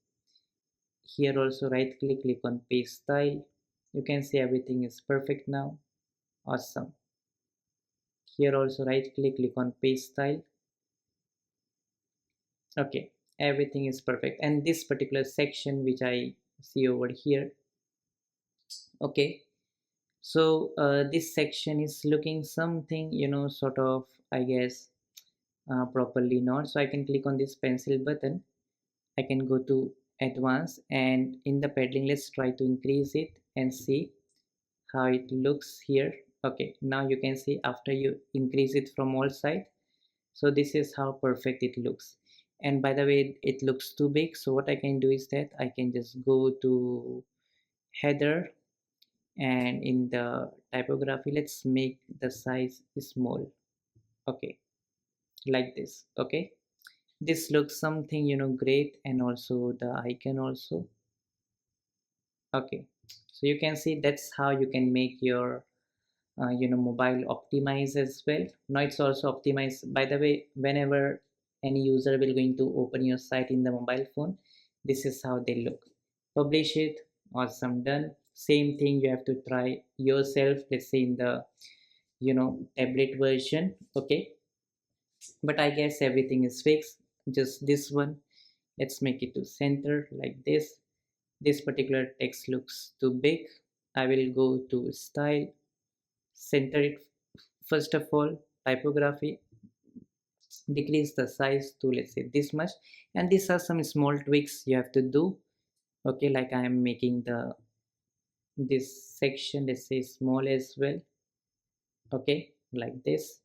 Here also right click on paste style. You can see everything is perfect now. Awesome. Here also right click on paste style. Okay, everything is perfect. And this particular section which I see over here, okay, so this section is looking something, sort of, I guess, properly not. So I can click on this pencil button. I can go to advanced, and in the padding, let's try to increase it and see how it looks here. Okay, now you can see after you increase it from all sides, so this is how perfect it looks. And by the way, it looks too big, so what I can do is that I can just go to header, and in the typography, let's make the size small. Okay, like this. Okay, this looks something, great. And also the icon also. Okay, so you can see that's how you can make your mobile optimize as well. Now it's also optimized. By the way, whenever any user will going to open your site in the mobile phone, this is how they look. Publish it. Awesome, done. Same thing you have to try yourself, let's say in the tablet version. Okay, but I guess everything is fixed. Just this one, let's make it to center, like this. This particular text looks too big. I will go to style, center it. First of all, typography, decrease the size to, let's say, this much. And these are some small tweaks you have to do. Okay, like I am making this section, let's say, small as well. Okay, like this.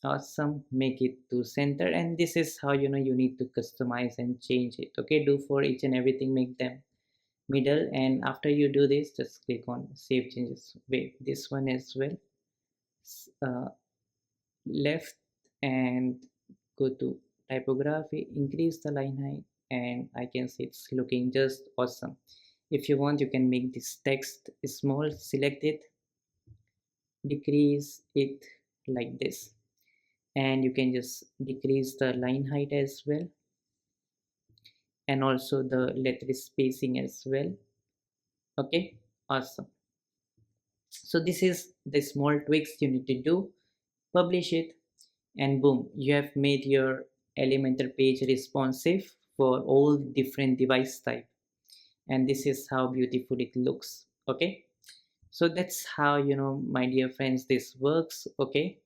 Awesome, make it to center. And this is how you need to customize and change it. Okay, do for each and everything, make them middle. And after you do this, just click on save changes. Wait, this one as well. uh, Left, and go to typography, increase the line height, and I can see it's looking just awesome. If you want, you can make this text small, select it, decrease it, like this. And you can just decrease the line height as well, and also the letter spacing as well. Okay, awesome. So this is the small tweaks you need to do. Publish it, and boom, you have made your Elementor page responsive for all different device type. And this is how beautiful it looks. Okay, so that's how, my dear friends, this works. Okay,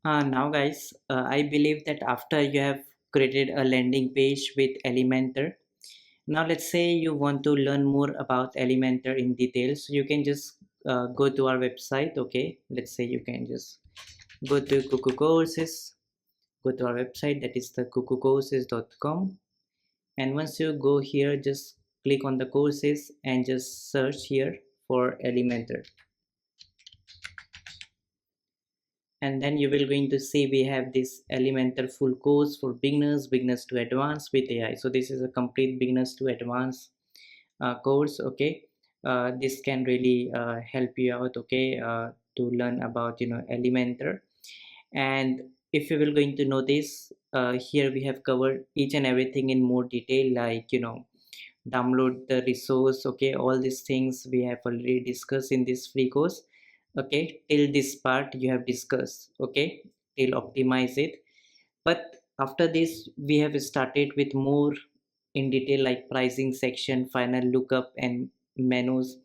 now guys, I believe that after you have created a landing page with Elementor, now let's say you want to learn more about Elementor in detail, so you can just go to our website. Okay, let's say you can just go to KuKu courses, go to our website, that is the kukucourses.com. And once you go here, just click on the courses and just search here for Elementor. And then you will going to see we have this Elementor full course for beginners to advanced with AI. So this is a complete beginners to advanced course. Okay, this can really help you out, okay, to learn about Elementor. And if you will going to notice, here we have covered each and everything in more detail, like download the resource. Okay, all these things we have already discussed in this free course. Okay, till this part you have discussed. Okay, till optimize it. But after this we have started with more in detail, like pricing section, final lookup and menus,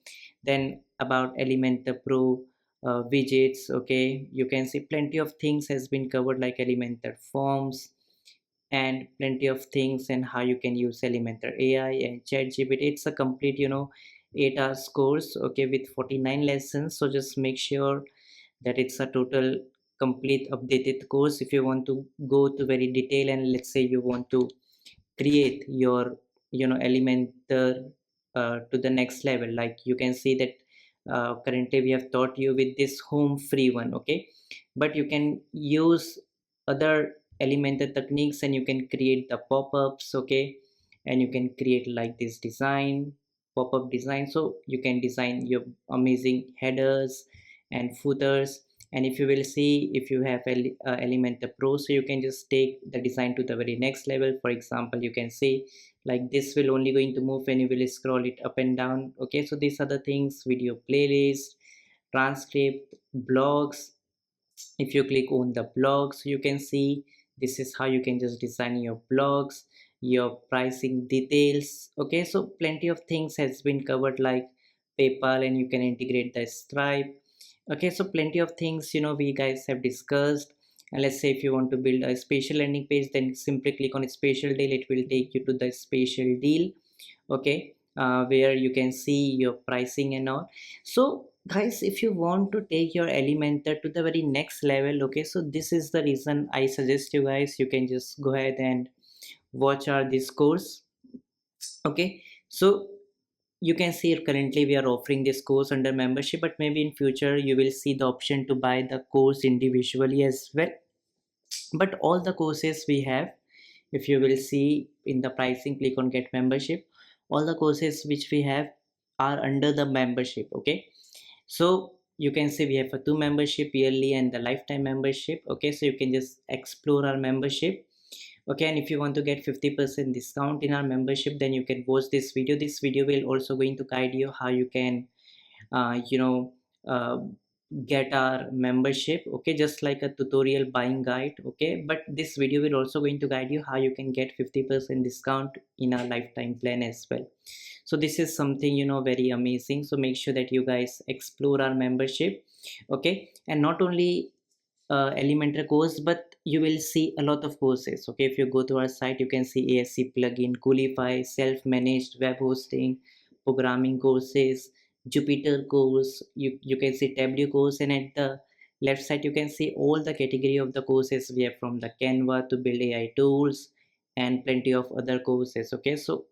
then about Elementor Pro, widgets. Okay, you can see plenty of things has been covered, like Elementor forms, and plenty of things, and how you can use Elementor AI and ChatGPT. It's a complete 8 hours course, okay, with 49 lessons. So just make sure that it's a total complete updated course. If you want to go to very detail, and let's say you want to create your Elementor to the next level, like you can see that currently we have taught you with this home free one, okay, but you can use other Elementor techniques, and you can create the pop-ups, okay, and you can create like this design, pop-up design. So you can design your amazing headers and footers. And if you will see, if you have Elementor Pro, so you can just take the design to the very next level. For example, you can say like this will only going to move when you will scroll it up and down, okay. So these are the things: video playlist, transcript, blogs. If you click on the blogs, you can see this is how you can just design your blogs, your pricing details, okay. So plenty of things has been covered, like PayPal, and you can integrate the Stripe, okay. So plenty of things we guys have discussed. And let's say if you want to build a special landing page, then simply click on a special deal. It will take you to the special deal, okay, where you can see your pricing and all. So guys, if you want to take your Elementor to the very next level, okay, so this is the reason I suggest you guys, you can just go ahead and watch our this course, okay. So you can see currently we are offering this course under membership, but maybe in future you will see the option to buy the course individually as well. But all the courses we have, if you will see in the pricing, click on get membership, all the courses which we have are under the membership, okay. So you can see we have a two membership, yearly and the lifetime membership, okay. So you can just explore our membership, okay. And if you want to get 50% discount in our membership, then you can watch this video. This video will also going to guide you how you can uh, you know uh, get our membership, okay, just like a tutorial buying guide, okay. But this video will also going to guide you how you can get 50% discount in our lifetime plan as well. So this is something very amazing. So make sure that you guys explore our membership, okay. And not only Elementor course, but you will see a lot of courses, okay. If you go to our site, you can see ASC plugin, Coolify, self-managed web hosting, programming courses, Jupyter course, you can see Tableau course. And at the left side you can see all the category of the courses we have, from the Canva to build AI tools and plenty of other courses, okay. So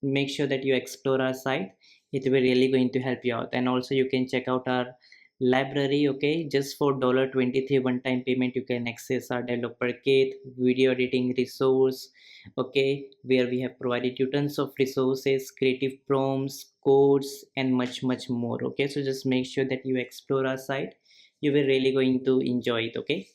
make sure that you explore our site. It will really going to help you out. And also you can check out our library, okay. Just for $23 one-time payment, you can access our developer kit, video editing resource, okay, where we have provided you tons of resources, creative prompts, codes, and much more, okay. So just make sure that you explore our site. You will really going to enjoy it, okay.